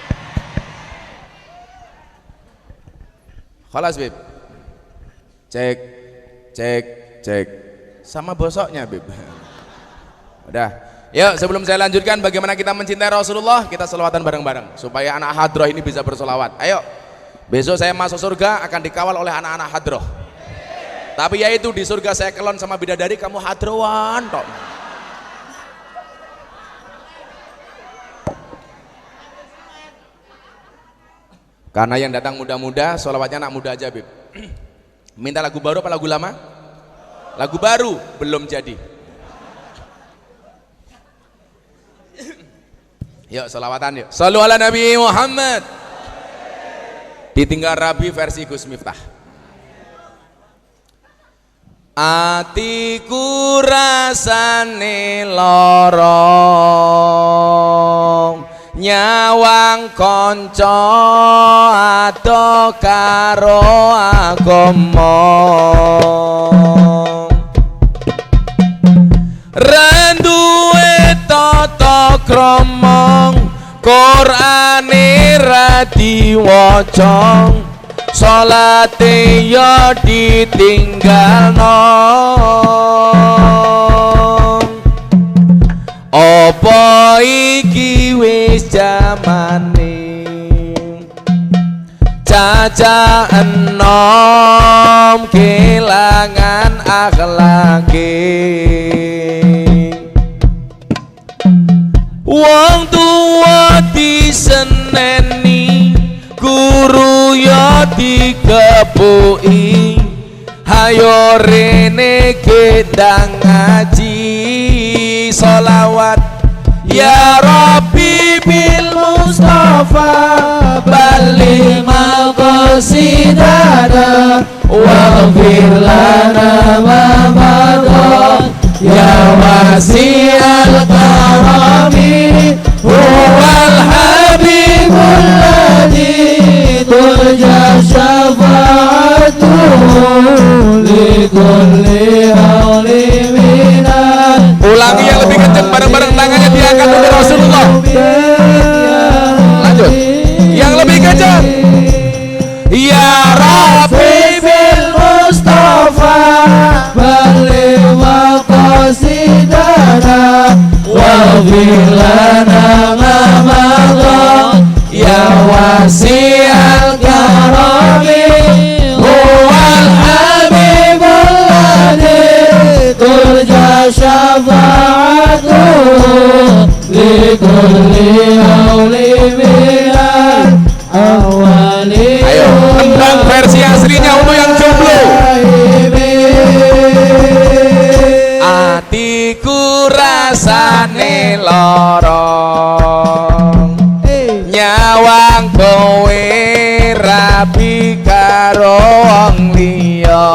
Khalas, Bib. Cek. Sama bosoknya, Bib. Udah. Yuk, sebelum saya lanjutkan bagaimana kita mencintai Rasulullah, kita selawatan bareng-bareng supaya anak hadroh ini bisa bersolawat. Ayo, besok saya masuk surga akan dikawal oleh anak-anak hadroh. Tapi yaitu di surga saya kelon sama bidadari, kamu hadrowan tok. Karena yang datang muda-muda, solawatnya anak muda aja, Bib. Minta lagu baru apa lagu lama? Lagu baru belum jadi. Yuk selawatan yuk. Shallu ala Nabi Muhammad. Ditinggal Rabi versi Gus Miftah. Atiku rasane lorong, nyawang konco ado karo agama. Randuwe tata krama Qur'ane ra diwaca, salate ya ditinggalno. Apa iki wis jamane caca enom kelangan akhlake. Wong tua diseneni, guru ya dikepuki. Hayo rene gedang ngaji solawat ya Rabbi bil Mustafa balli maqasidana waghfir lana ma madha ya wasi'al karami huwal habibul ladzi turja syafa'atuhu likulli hawli minan. Ulangi yang lebih kencang, bareng-bareng tangannya diangkat untuk Rasulullah. Lanjut yang lebih kencang. Ya Rabbi bil Mustafa balli maqasidana waghfir lana ma madha ya wasi'al karami huwal habibul ladzi turja syafa'atuhu likulli hawli minal awali. Ayo tembang versi aslinya untuk yang jomblo. Atiku rasane lorong nyawang kowe rabi karo wong liya.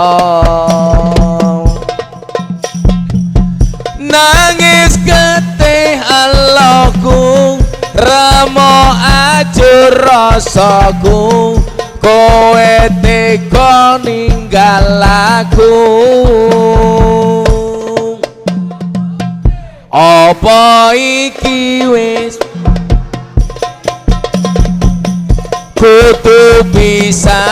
Nangis getih Allahku remo ajur rasaku kowe tega ninggal aku. Apa iki wis kudu bisa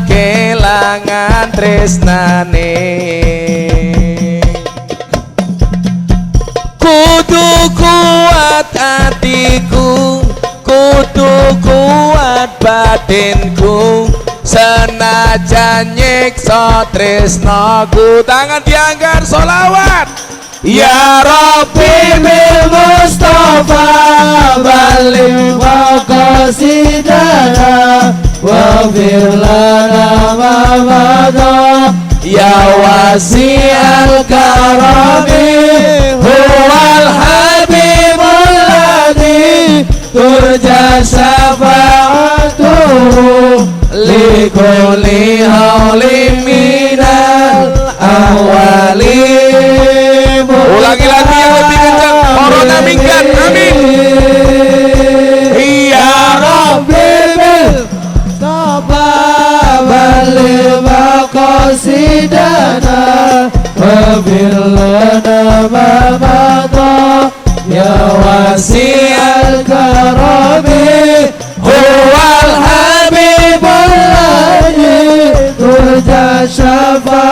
kelangan tresnane, kudu kuat hatiku, kudu kuat batinku, senajan nyiksa tresnaku. Tangan diangkat solawat. Ya Rabbi bil Mustafa balligh maqasidana waghfir lana ma madha ya wasi'al karami huwal habibul ladzi turja syafa'atuhu likulli hawli minal awali. Ulangi lagi yang lebih kencang. Corona minggat. Amin. Ya Rabbi bil Mustafa balligh maqasidana waghfir lana ma madha ya wasi'al karami huwal habibul ladzi turja syafa'atuhu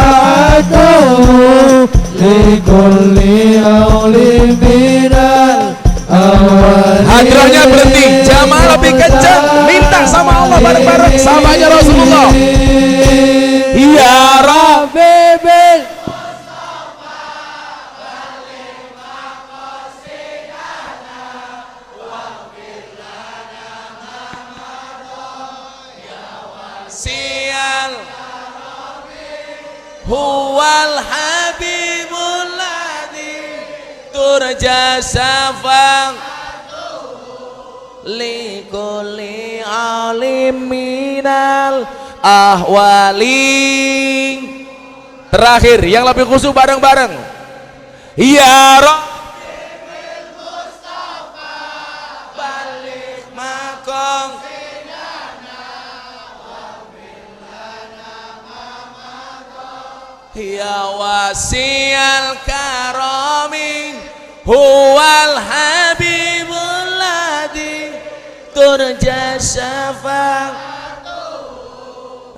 likulli hawli minal awali. Hadrahnya berhenti, jamaah lebih kencang, minta sama Allah bareng-bareng, samanya Rasulullah. Ya Rabbi bil Mustafa balligh maqasidana waghfir lana ma madha ya wasi'al huwal habibul ladzi turja syafa'atuhu likulli alim minal ahwali. Terakhir yang lebih khusyuk bareng-bareng. Ya Rabbi bil Mustafa balligh maqasidana waghfir lana ma madha ya wasi'al karami huwal habibul ladzi turja syafa'atuhu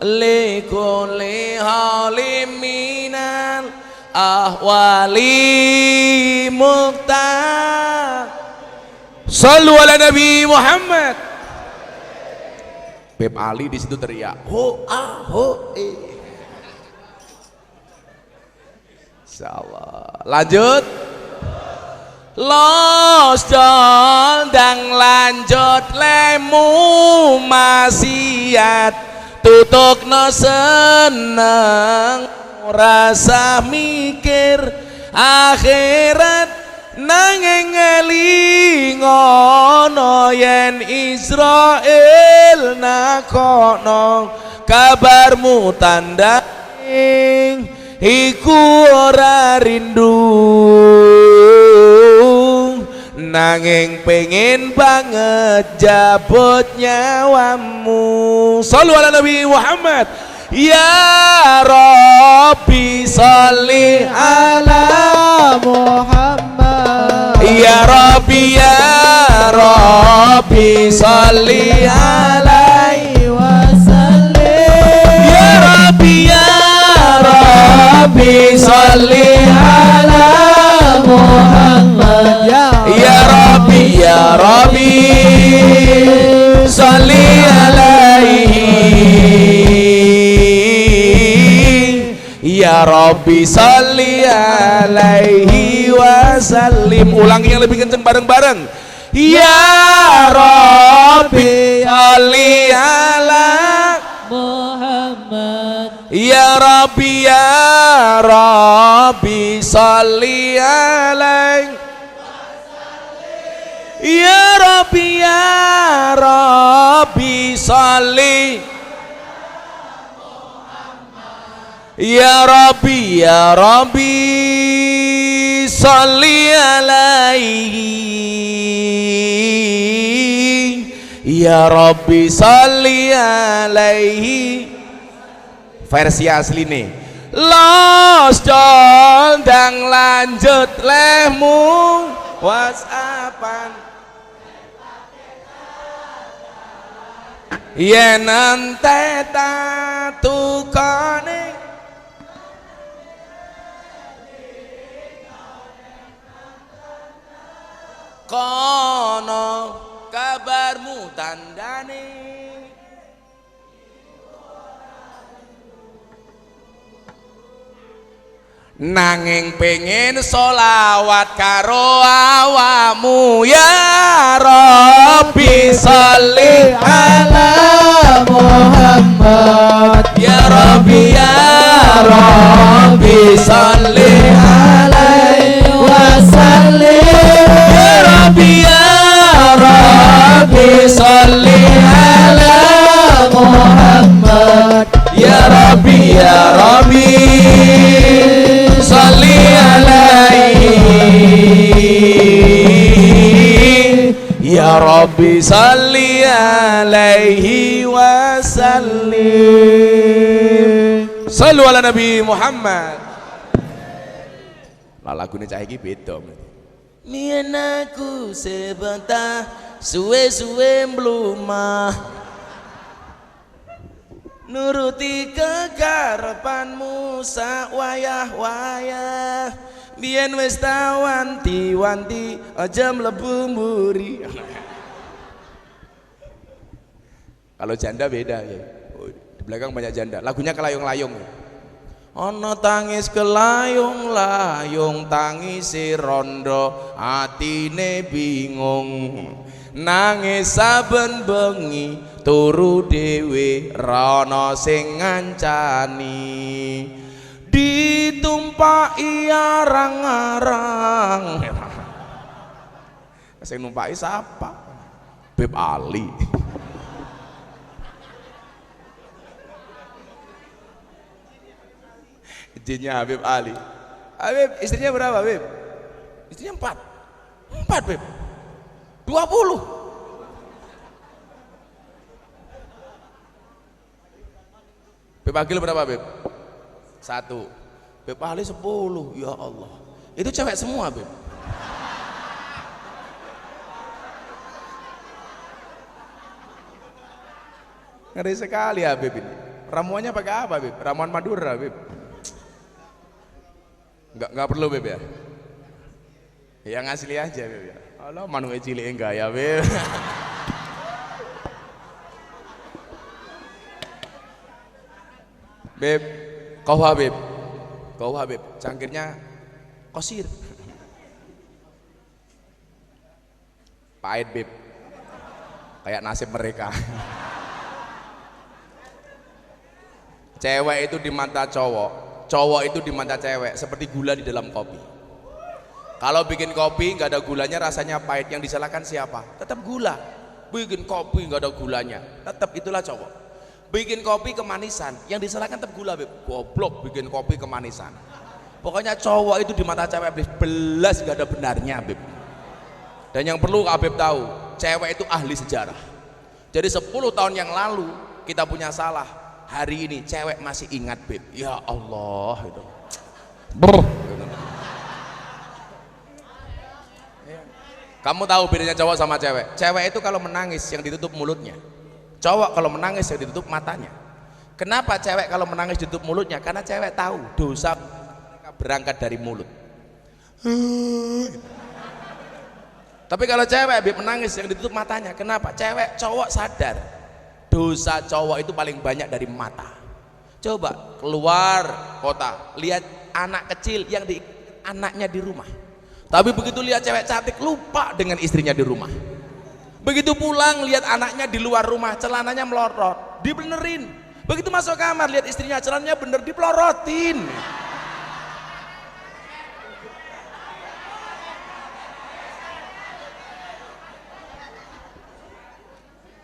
likulli halim minal ahwali muqtar. Shallu ala Nabi Muhammad. Beb Ali di situ teriak, ho ah ho eh. Insyaallah. Lanjut. Los dang lanjut lemu maksiat tutukno seneng rasa mikir akhirat nanging ngelingono yen Israel nakono kabarmu tanding iku ora rindu nanging pengen banget jabut nyawamu. Shallu ala Nabi Muhammad. Ya Rabbi sholli ala Muhammad. Ya Rabbi sholli alaihi wasallim. Ya Rabbi sholli ala Muhammad. Ya Rabbi sholli alaihi. Ya Rabbi sholli alaihi wasallim. Ulangi yang lebih kenceng bareng-bareng. Ya Rabbi sholli ala Muhammad. Ya Rabbi sholli alaihi. Ya Rabbi sholli. Ya Rabbi sholli alaihi. Ya Rabbi sholli alaihi. Versi asli nih. Los dang lanjut lehmu whatsappan yen ente tukane kono kabarmu tandane nanging pengen solawat karo awamu. Ya Rabbi sholli Ala Muhammad. Ya Rabbi sholli alaihi wasallim. Ya Rabbi sholli ala Muhammad. Ya Rabbi sholli alaihi. Ya Rabbi sholli alaihi wasallim. Shallu ala Nabi Muhammad. Lah lagune cah iki beda. Mien aku sebentar suwe-suwe mlumah nuruti kekarepanmu sak wayah-wayah biyen wis ta wanti-wanti aja mlebu mburi. Kalau janda beda ya. Di belakang banyak janda. Lagunya kelayung-layung. Ana tangis kelayung-layung tangise rondo atine bingung nangis saben bengi turu dhewe rana sing ngancani ditumpaki arang-arang. Sing numpaki siapa? Beb Ali. Jinnya Habib Ali. Habib istrinya berapa Habib? Istrinya 4. 4 Habib. 20. Habib Agil berapa Habib? 1. Habib Ali 10. Ya Allah. Itu cewek semua Habib. Ngeri sekali Habib ini. Ramuannya pakai apa Habib? Ramuan Madura Habib. Enggak perlu Beb ya. Yang asli aja Beb ya. Alah manuk cilik enggak ya, Beb. Beb, kau Habib. Kau Habib, cangkirnya kosir. Pahit, Beb. Kayak nasib mereka. Cewek itu di mata cowok, cowok itu di mata cewek seperti gula di dalam kopi. Kalau bikin kopi nggak ada gulanya rasanya pahit, yang disalahkan siapa? Tetap gula. Bikin kopi nggak ada gulanya, tetap itulah cowok. Bikin kopi kemanisan, yang disalahkan tetap gula, Beb. Goblok bikin kopi kemanisan. Pokoknya cowok itu di mata cewek belas nggak ada benarnya, Beb. Dan yang perlu Habib tahu, cewek itu ahli sejarah. Jadi 10 tahun yang lalu kita punya salah, hari ini cewek masih ingat, Beb. Ya Allah itu. Brr. Kamu tahu bedanya cowok sama cewek? Cewek itu kalau menangis yang ditutup mulutnya. Cowok kalau menangis yang ditutup matanya. Kenapa cewek kalau menangis ditutup mulutnya? Karena cewek tahu dosa berangkat dari mulut. Tapi kalau cewek Habib menangis yang ditutup matanya. Kenapa? Cowok sadar dosa cowok itu paling banyak dari mata. Coba keluar kota, lihat anak kecil yang di anaknya di rumah. Tapi begitu lihat cewek cantik lupa dengan istrinya di rumah. Begitu pulang lihat anaknya di luar rumah, celananya melorot, dibenerin. Begitu masuk kamar lihat istrinya celananya bener, dipelorotin.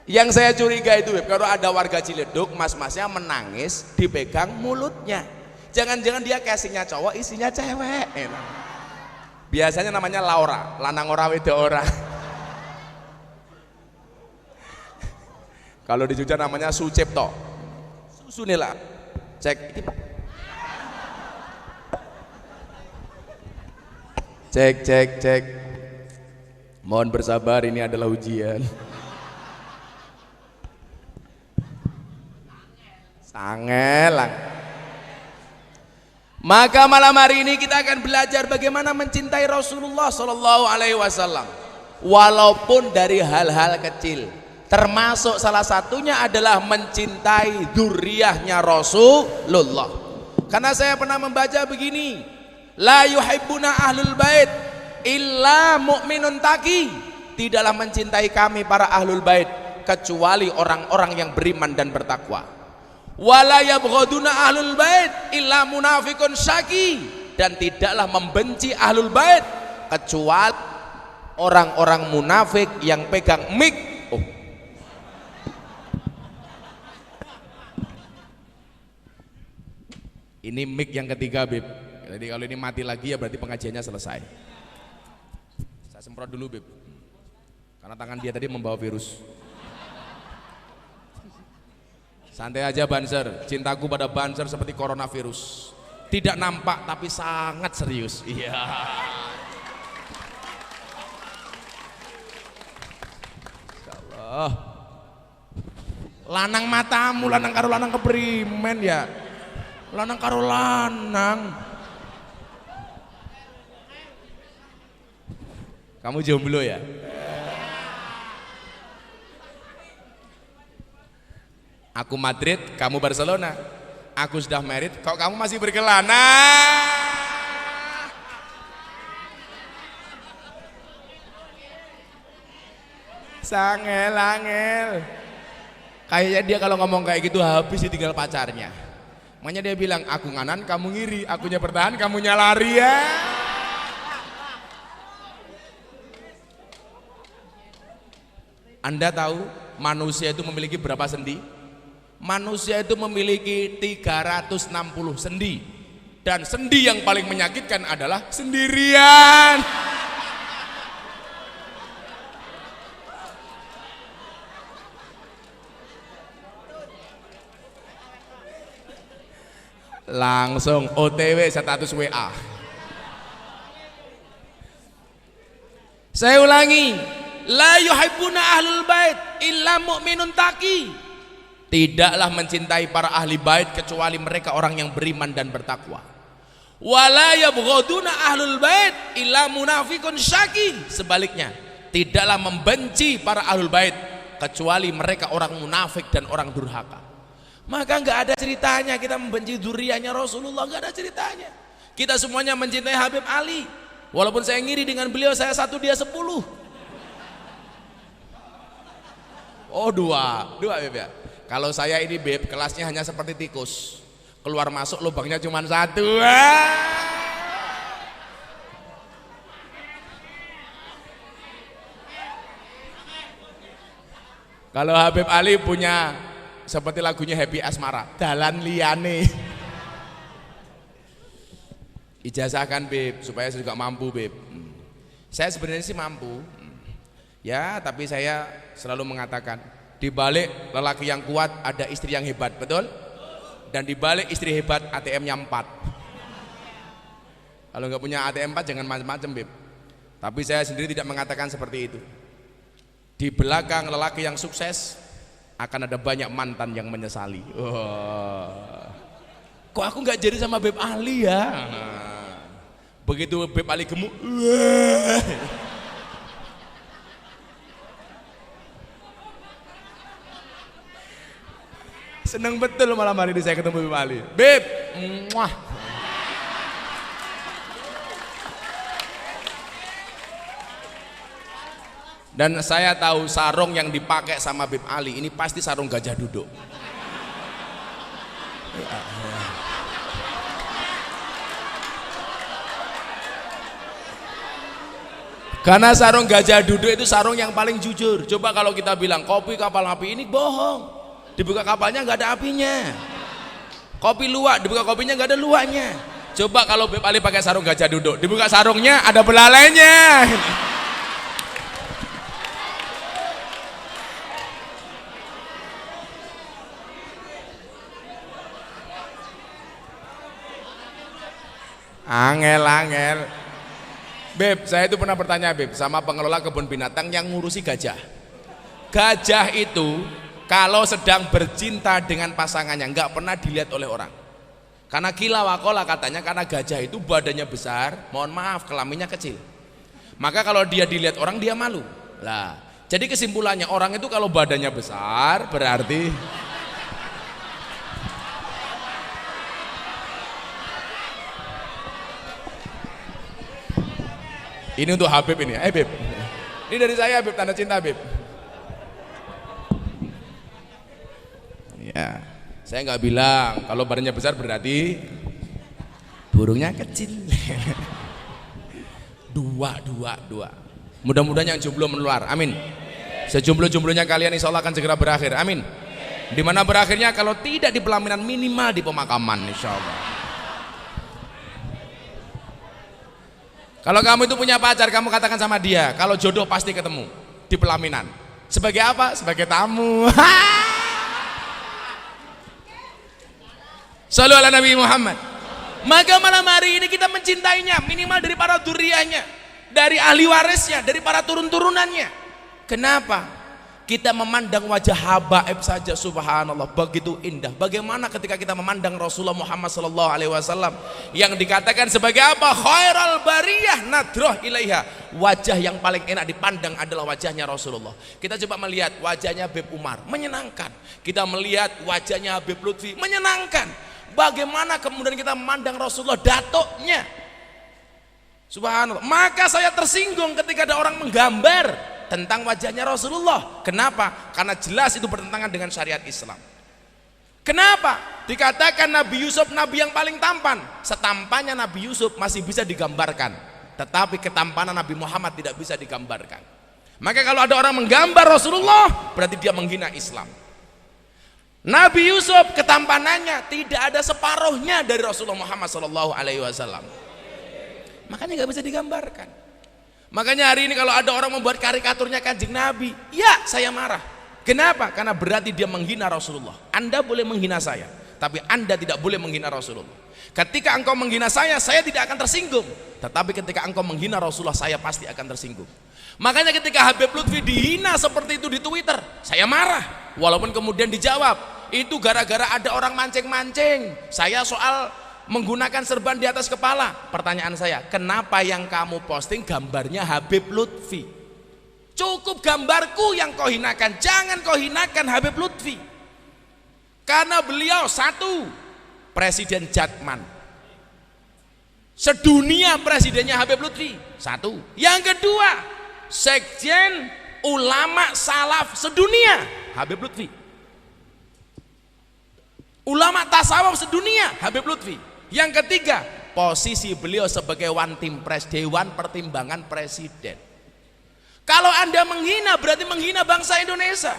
Yang saya curiga itu, kalau ada warga Ciledug, mas-masnya menangis dipegang mulutnya. Jangan-jangan dia casingnya cowok, isinya cewek. Biasanya namanya Laura, lanang ora wedo ora. Kalau di Jogja namanya Sucipto. Susunila. Cek. Cek. Mohon bersabar, ini adalah ujian. Sangelang. Maka malam hari ini kita akan belajar bagaimana mencintai Rasulullah Shallallahu Alaihi Wasallam, walaupun dari hal-hal kecil. Termasuk salah satunya adalah mencintai dzurriyyahnya Rasulullah. Karena saya pernah membaca begini, la yuhibbuna ahlul bait illa mu'minun taqi. Tidaklah mencintai kami para ahlul bait kecuali orang-orang yang beriman dan bertakwa. Wala yabghaduna ahlul bait illa munafiqun syaki. Dan tidaklah membenci ahlul bait kecuali orang-orang munafik yang pegang mic. Ini mic yang ketiga, Beb. Jadi kalau ini mati lagi ya berarti pengajiannya selesai. Saya semprot dulu, Beb. Karena tangan dia tadi membawa virus. Santai aja Banser, cintaku pada Banser seperti coronavirus. Tidak nampak tapi sangat serius. Iya. Insyaallah. Lanang matamu, lanang karo lanang keprimen ya. Lanang karo lanang. Kamu jomblo ya? Aku Madrid, kamu Barcelona. Aku sudah married, kok kamu masih berkelana? Sangel. Kayaknya dia kalau ngomong kayak gitu habis ditinggal pacarnya. Makanya dia bilang, aku nganan, kamu ngiri, akunya bertahan, kamunya lari ya. Anda tahu manusia itu memiliki berapa sendi? Manusia itu memiliki 360 sendi. Dan sendi yang paling menyakitkan adalah sendirian. Langsung OTW status WA. Saya ulangi, la yuhibbuna ahlul bait illa mu'minun taqi. Tidaklah mencintai para ahli bait kecuali mereka orang yang beriman dan bertakwa. Wala yabghaduna ahlul bait illa munafiqun syaki. Sebaliknya, tidaklah membenci para ahlul bait kecuali mereka orang munafik dan orang durhaka. Maka nggak ada ceritanya kita membenci dzurriyyahnya Rasulullah, nggak ada ceritanya. Kita semuanya mencintai Habib Ali, walaupun saya ngiri dengan beliau, saya 1 dia 10. Oh dua Beb ya. Kalau saya ini Beb, kelasnya hanya seperti tikus, keluar masuk lubangnya cuma 1. Kalau Habib Ali punya seperti lagunya Happy Asmara, dalan liyane. Ijazahkan Beb, supaya saya juga mampu Beb. Saya sebenarnya sih mampu. Ya, tapi saya selalu mengatakan, di balik lelaki yang kuat ada istri yang hebat, betul? Dan di balik istri hebat ATM-nya 4. Kalau nggak punya ATM 4 jangan macam-macam Beb. Tapi saya sendiri tidak mengatakan seperti itu. Di belakang lelaki yang sukses akan ada banyak mantan yang menyesali. Kok aku nggak jadi sama Beb Ali ya? Begitu Beb Ali gemuk, seneng betul malam hari ini saya ketemu Beb Ali. Beb, muah. Dan saya tahu sarung yang dipakai sama Beb Ali ini pasti sarung gajah duduk. Karena sarung gajah duduk itu sarung yang paling jujur. Coba kalau kita bilang kopi kapal api, ini bohong. Dibuka kapalnya nggak ada apinya. Kopi luwak, dibuka kopinya nggak ada luwaknya. Coba kalau Beb Ali pakai sarung gajah duduk, dibuka sarungnya ada belalainya. Angel. Beb, saya itu pernah bertanya Beb sama pengelola kebun binatang yang ngurusi gajah. Gajah itu kalau sedang bercinta dengan pasangannya nggak pernah dilihat oleh orang. Karena kila wakola katanya, karena gajah itu badannya besar, mohon maaf kelaminnya kecil. Maka kalau dia dilihat orang dia malu. Lah, jadi kesimpulannya orang itu kalau badannya besar berarti ini untuk Habib ini. Beb. Ini dari saya Beb, tanda cinta Beb. Ya, saya nggak bilang kalau badannya besar berarti burungnya kecil. Dua. Mudah-mudahan yang jomblo menular, amin. Sejomblo-jomblonya kalian insya Allah akan segera berakhir, amin. Dimana berakhirnya kalau tidak di pelaminan minimal di pemakaman, insya Allah. Kalau kamu itu punya pacar, kamu katakan sama dia, kalau jodoh pasti ketemu di pelaminan. Sebagai apa? Sebagai tamu. Shallu ala Nabi Muhammad. Maka malam hari ini kita mencintainya minimal dari para dzurriyyahnya, dari ahli warisnya, dari para turun-turunannya. Kenapa? Kita memandang wajah habaib saja, subhanallah, begitu indah. Bagaimana ketika kita memandang Rasulullah Muhammad sallallahu alaihi wasallam yang dikatakan sebagai apa? Khairal bariyah nadroh ilaiha. Wajah yang paling enak dipandang adalah wajahnya Rasulullah. Kita coba melihat wajahnya Habib Umar, menyenangkan. Kita melihat wajahnya Habib Lutfi, menyenangkan. Bagaimana kemudian kita memandang Rasulullah, datuknya, subhanallah. Maka saya tersinggung ketika ada orang menggambar tentang wajahnya Rasulullah. Kenapa? Karena jelas itu bertentangan dengan syariat Islam. Kenapa? Dikatakan Nabi Yusuf nabi yang paling tampan. Setampannya Nabi Yusuf masih bisa digambarkan, tetapi ketampanan Nabi Muhammad tidak bisa digambarkan. Maka kalau ada orang menggambar Rasulullah, berarti dia menghina Islam. Nabi Yusuf ketampanannya tidak ada separuhnya dari Rasulullah Muhammad SAW. Makanya nggak bisa digambarkan. Makanya hari ini kalau ada orang membuat karikaturnya Kanjeng Nabi, ya saya marah. Kenapa? Karena berarti dia menghina Rasulullah. Anda boleh menghina saya, tapi Anda tidak boleh menghina Rasulullah. Ketika engkau menghina saya tidak akan tersinggung. Tetapi ketika engkau menghina Rasulullah, saya pasti akan tersinggung. Makanya ketika Habib Lutfi dihina seperti itu di Twitter, saya marah. Walaupun kemudian dijawab, itu gara-gara ada orang mancing-mancing. Saya soal menggunakan serban di atas kepala. Pertanyaan saya, kenapa yang kamu posting gambarnya Habib Lutfi? Cukup gambarku yang kau hinakan, jangan kau hinakan Habib Lutfi. Karena beliau satu, Presiden Jatman. Sedunia presidennya Habib Lutfi, satu. Yang kedua, Sekjen Ulama Salaf sedunia, Habib Lutfi. Ulama tasawuf sedunia, Habib Lutfi. Yang ketiga, posisi beliau sebagai One Team Press, Dewan Pertimbangan Presiden. Kalau Anda menghina berarti menghina bangsa Indonesia.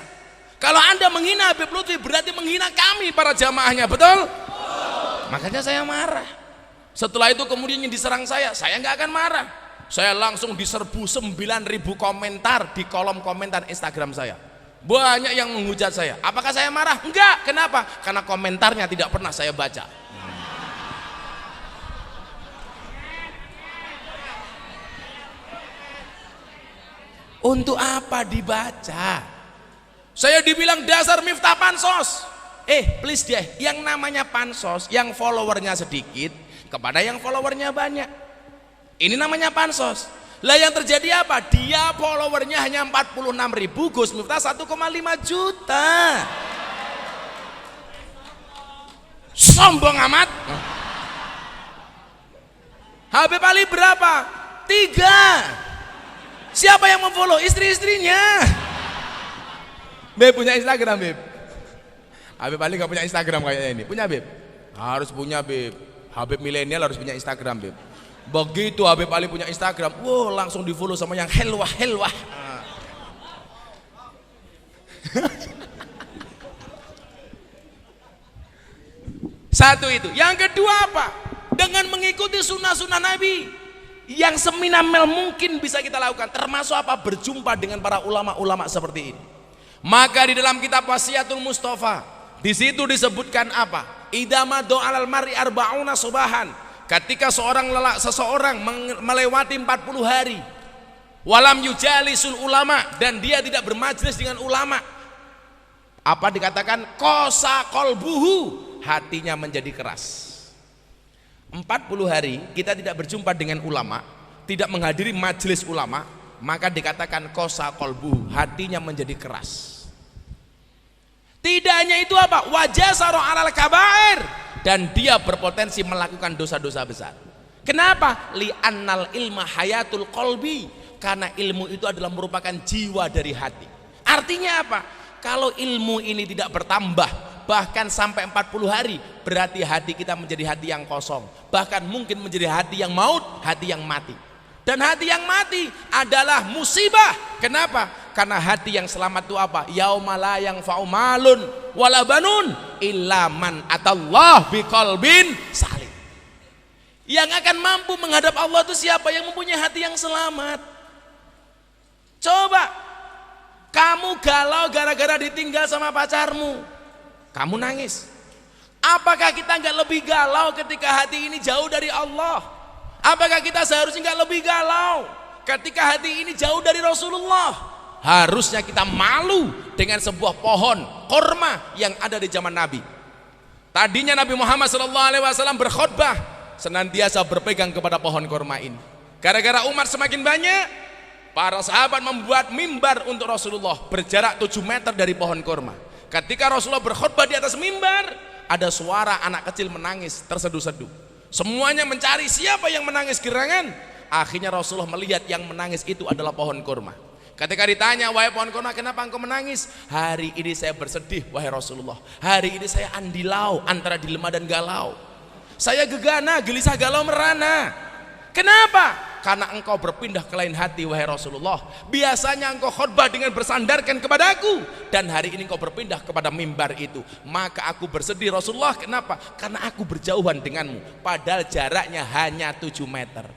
Kalau Anda menghina Habib Lutfi berarti menghina kami para jamaahnya, betul? Makanya saya marah. Setelah itu kemudian yang diserang saya nggak akan marah. Saya langsung diserbu 9.000 komentar di kolom komentar Instagram saya. Banyak yang menghujat saya. Apakah saya marah? Enggak. Kenapa? Karena komentarnya tidak pernah saya baca. Untuk apa dibaca? Saya dibilang dasar Miftah pansos. Please deh, yang namanya pansos, yang followernya sedikit kepada yang followernya banyak. Ini namanya pansos. Lah yang terjadi apa? Dia followernya hanya 46.000, Gus Miftah 1,5 juta. Sombong amat. Habib Ali berapa? 3. Siapa yang memfollow? Istri-istrinya. Beb punya Instagram, Beb. Habib Ali gak punya Instagram kayaknya ini. Punya, Beb? Harus punya, Beb. Habib milenial harus punya Instagram, Beb. Begitu Habib Ali punya Instagram, wow, langsung di follow sama yang helwah. Satu itu. Yang kedua apa? Dengan mengikuti sunnah-sunnah Nabi yang seminimal mungkin bisa kita lakukan, termasuk apa? Berjumpa dengan para ulama-ulama seperti ini. Maka di dalam kitab Wasiatul Mustafa, di situ disebutkan apa? Idama do'alal mar'i arba'una subahan. Ketika seseorang melewati 40 hari, walam yujalisul ulama, dan dia tidak bermajlis dengan ulama, apa dikatakan? Kosa kolbuhu, hatinya menjadi keras. 40 hari kita tidak berjumpa dengan ulama, tidak menghadiri majelis ulama, maka dikatakan kosa kolbu, hatinya menjadi keras. Tidak hanya itu apa? Wajah saro alal kabair, dan dia berpotensi melakukan dosa-dosa besar. Kenapa? Li'annal ilma hayatul kolbi, karena ilmu itu adalah merupakan jiwa dari hati. Artinya apa? Kalau ilmu ini tidak bertambah bahkan sampai 40 hari, berarti hati kita menjadi hati yang kosong, bahkan mungkin menjadi hati yang maut, hati yang mati. Dan hati yang mati adalah musibah. Kenapa? Karena hati yang selamat itu apa? Yauma la yanfa'u malun wala banun illa man atallah biqalbin salim. Yang akan mampu menghadap Allah itu siapa? Yang mempunyai hati yang selamat. Coba kamu galau gara-gara ditinggal sama pacarmu, kamu nangis. Apakah kita nggak lebih galau ketika hati ini jauh dari Allah? Apakah kita seharusnya nggak lebih galau ketika hati ini jauh dari Rasulullah? Harusnya kita malu dengan sebuah pohon korma yang ada di zaman Nabi. Tadinya Nabi Muhammad SAW berkhutbah senantiasa berpegang kepada pohon korma ini. Gara-gara umat semakin banyak, para sahabat membuat mimbar untuk Rasulullah berjarak 7 meter dari pohon korma. Ketika Rasulullah berkhutbah di atas mimbar, ada suara anak kecil menangis terseduh-seduh. Semuanya mencari siapa yang menangis gerangan. Akhirnya Rasulullah melihat yang menangis itu adalah pohon kurma. Ketika ditanya, wahai pohon kurma, kenapa engkau menangis? Hari ini saya bersedih, wahai Rasulullah. Hari ini saya andilau antara dilema dan galau. Saya gegana, gelisah, galau, merana. Kenapa? Karena engkau berpindah ke lain hati, wahai Rasulullah. Biasanya engkau khutbah dengan bersandarkan kepada aku, dan hari ini engkau berpindah kepada mimbar itu. Maka aku bersedih, Rasulullah. Kenapa? Karena aku berjauhan denganmu, padahal jaraknya hanya 7 meter.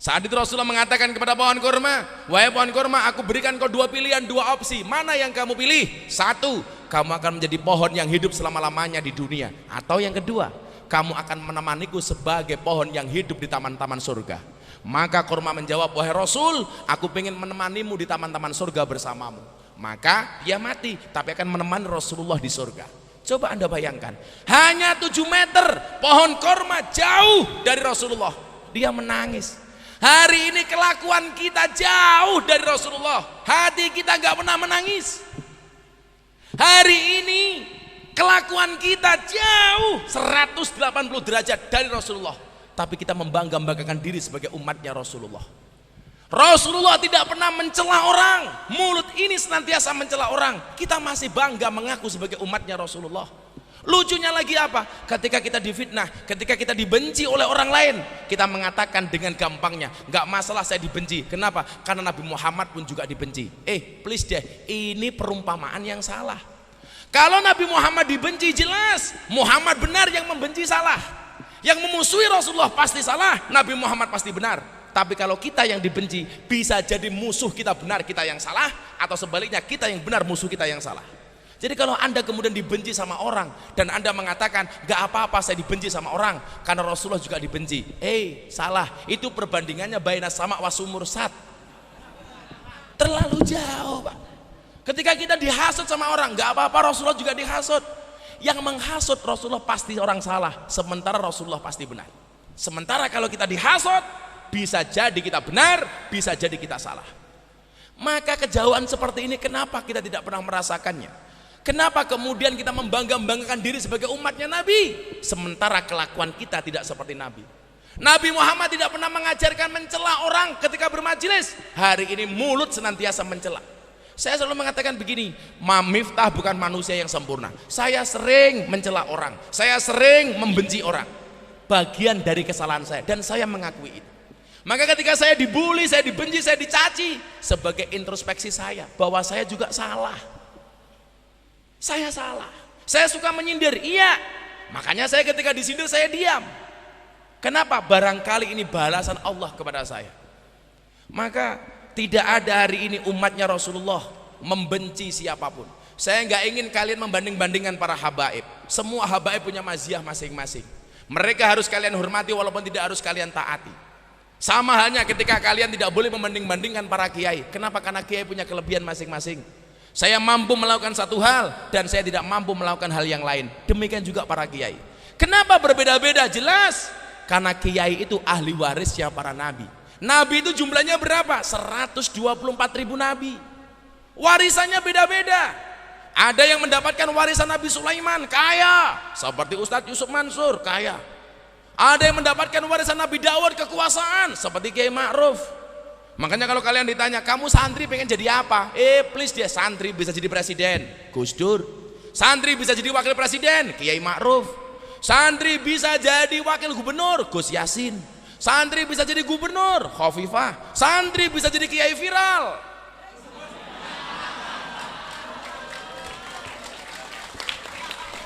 Saat itu Rasulullah mengatakan kepada pohon kurma, wahai pohon kurma, aku berikan kau 2 pilihan, 2 opsi. Mana yang kamu pilih? 1, kamu akan menjadi pohon yang hidup selama-lamanya di dunia. Atau yang kedua, kamu akan menemaniku sebagai pohon yang hidup di taman-taman surga. Maka kurma menjawab, wahai Rasul, aku ingin menemanimu di taman-taman surga bersamamu. Maka dia mati, tapi akan menemani Rasulullah di surga. Coba Anda bayangkan, hanya 7 meter pohon kurma jauh dari Rasulullah, dia menangis. Hari ini kelakuan kita jauh dari Rasulullah. Hati kita nggak pernah menangis. Hari ini kelakuan kita jauh 180 derajat dari Rasulullah. Tapi kita membangga-banggakan diri sebagai umatnya Rasulullah. Rasulullah tidak pernah mencela orang. Mulut ini senantiasa mencela orang. Kita masih bangga mengaku sebagai umatnya Rasulullah. Lucunya lagi apa? Ketika kita difitnah, ketika kita dibenci oleh orang lain, kita mengatakan dengan gampangnya, nggak masalah saya dibenci. Kenapa? Karena Nabi Muhammad pun juga dibenci. Please deh, ini perumpamaan yang salah. Kalau Nabi Muhammad dibenci, jelas Muhammad benar, yang membenci salah. Yang memusuhi Rasulullah pasti salah, Nabi Muhammad pasti benar. Tapi kalau kita yang dibenci, bisa jadi musuh kita benar, kita yang salah, atau sebaliknya kita yang benar, musuh kita yang salah. Jadi kalau Anda kemudian dibenci sama orang dan Anda mengatakan gak apa-apa saya dibenci sama orang karena Rasulullah juga dibenci, salah. Itu perbandingannya baina sama wasumur sat, terlalu jauh, Pak. Ketika kita dihasut sama orang, gak apa-apa Rasulullah juga dihasut. Yang menghasut Rasulullah pasti orang salah, sementara Rasulullah pasti benar. Sementara kalau kita dihasut, bisa jadi kita benar, bisa jadi kita salah. Maka kejauhan seperti ini kenapa kita tidak pernah merasakannya? Kenapa kemudian kita membangga-banggakan diri sebagai umatnya Nabi, sementara kelakuan kita tidak seperti Nabi? Nabi Muhammad tidak pernah mengajarkan mencela orang ketika bermajelis. Hari ini mulut senantiasa mencela. Saya selalu mengatakan begini, Miftah bukan manusia yang sempurna. Saya sering mencela orang, saya sering membenci orang. Bagian dari kesalahan saya dan saya mengakui itu. Maka ketika saya dibully, saya dibenci, saya dicaci, sebagai introspeksi saya bahwa saya juga salah. Saya salah, saya suka menyindir, iya. Makanya saya ketika disindir saya diam. Kenapa? Barangkali ini balasan Allah kepada saya. Maka tidak ada hari ini umatnya Rasulullah membenci siapapun. Saya nggak ingin kalian membanding-bandingkan para habaib. Semua habaib punya maziyah masing-masing. Mereka harus kalian hormati walaupun tidak harus kalian taati. Sama halnya ketika kalian tidak boleh membanding-bandingkan para kiai. Kenapa? Karena kiai punya kelebihan masing-masing. Saya mampu melakukan satu hal dan saya tidak mampu melakukan hal yang lain. Demikian juga para kiai. Kenapa berbeda-beda? Jelas karena kiai itu ahli warisnya para nabi. Nabi itu jumlahnya berapa? 124.000 nabi. Warisannya beda-beda. Ada yang mendapatkan warisan Nabi Sulaiman, kaya, seperti Ustadz Yusuf Mansur, kaya. Ada yang mendapatkan warisan Nabi Daud, kekuasaan, seperti Kiai Ma'ruf. Makanya kalau kalian ditanya, kamu santri pengen jadi apa? Please dia santri bisa jadi presiden, Gus Dur. Santri bisa jadi wakil presiden, Kiai Ma'ruf. Santri bisa jadi wakil gubernur, Gus Yasin. Santri bisa jadi gubernur, Khofifah. Santri bisa jadi kiai viral.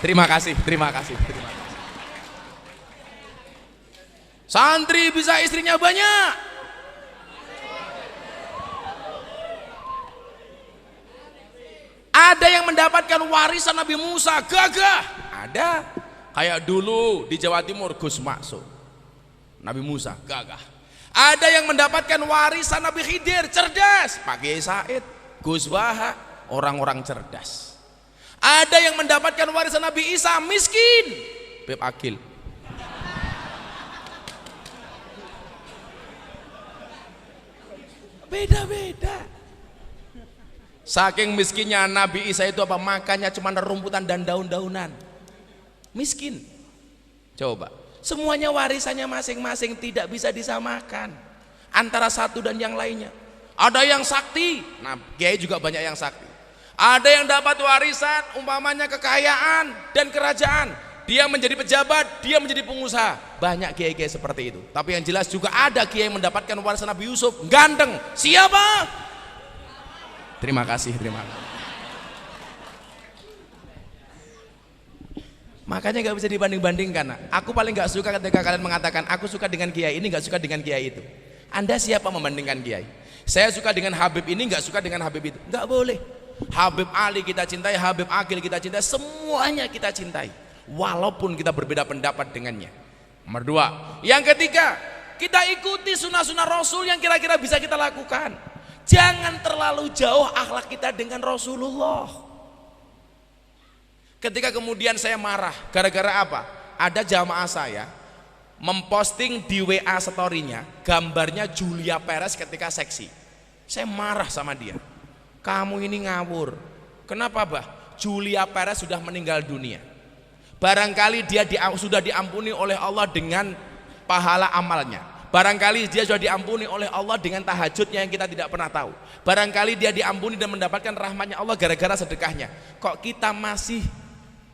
Terima kasih. Santri bisa istrinya banyak. Ada yang mendapatkan warisan Nabi Musa, gagah. Ada. Kayak dulu di Jawa Timur Gus Maksud, Nabi Musa, gagah. Ada yang mendapatkan warisan Nabi Khidir, cerdas. Pak Kiai Said, Gus Baha, orang-orang cerdas. Ada yang mendapatkan warisan Nabi Isa, miskin. Beb Akil. Beda-beda. Saking miskinnya Nabi Isa itu apa? Makannya cuma rumputan dan daun-daunan. Miskin. Coba. Semuanya warisannya masing-masing, tidak bisa disamakan antara satu dan yang lainnya. Ada yang sakti. Nah, kiai juga banyak yang sakti. Ada yang dapat warisan umpamanya kekayaan dan kerajaan. Dia menjadi pejabat, dia menjadi pengusaha. Banyak kiai-kiai seperti itu. Tapi yang jelas juga ada kiai yang mendapatkan warisan Nabi Yusuf, ganteng. Siapa? Terima kasih. Makanya gak bisa dibanding-bandingkan. Aku paling gak suka ketika kalian mengatakan aku suka dengan kiai ini, gak suka dengan kiai itu. Anda siapa membandingkan kiai? Saya suka dengan Habib ini, gak suka dengan Habib itu. Gak boleh. Habib Ali kita cintai, Habib Akil kita cintai, semuanya kita cintai, walaupun kita berbeda pendapat dengannya. Nomor dua. Yang ketiga, kita ikuti sunnah-sunnah Rasul yang kira-kira bisa kita lakukan. Jangan terlalu jauh akhlak kita dengan Rasulullah. Ketika kemudian saya marah, gara-gara apa? Ada jamaah saya memposting di WA story-nya gambarnya Julia Perez ketika seksi. Saya marah sama dia. Kamu ini ngawur. Kenapa, Bah? Julia Perez sudah meninggal dunia. Barangkali dia sudah diampuni oleh Allah dengan pahala amalnya. Barangkali dia sudah diampuni oleh Allah dengan tahajudnya yang kita tidak pernah tahu. Barangkali dia diampuni dan mendapatkan rahmatnya Allah gara-gara sedekahnya. Kok kita masih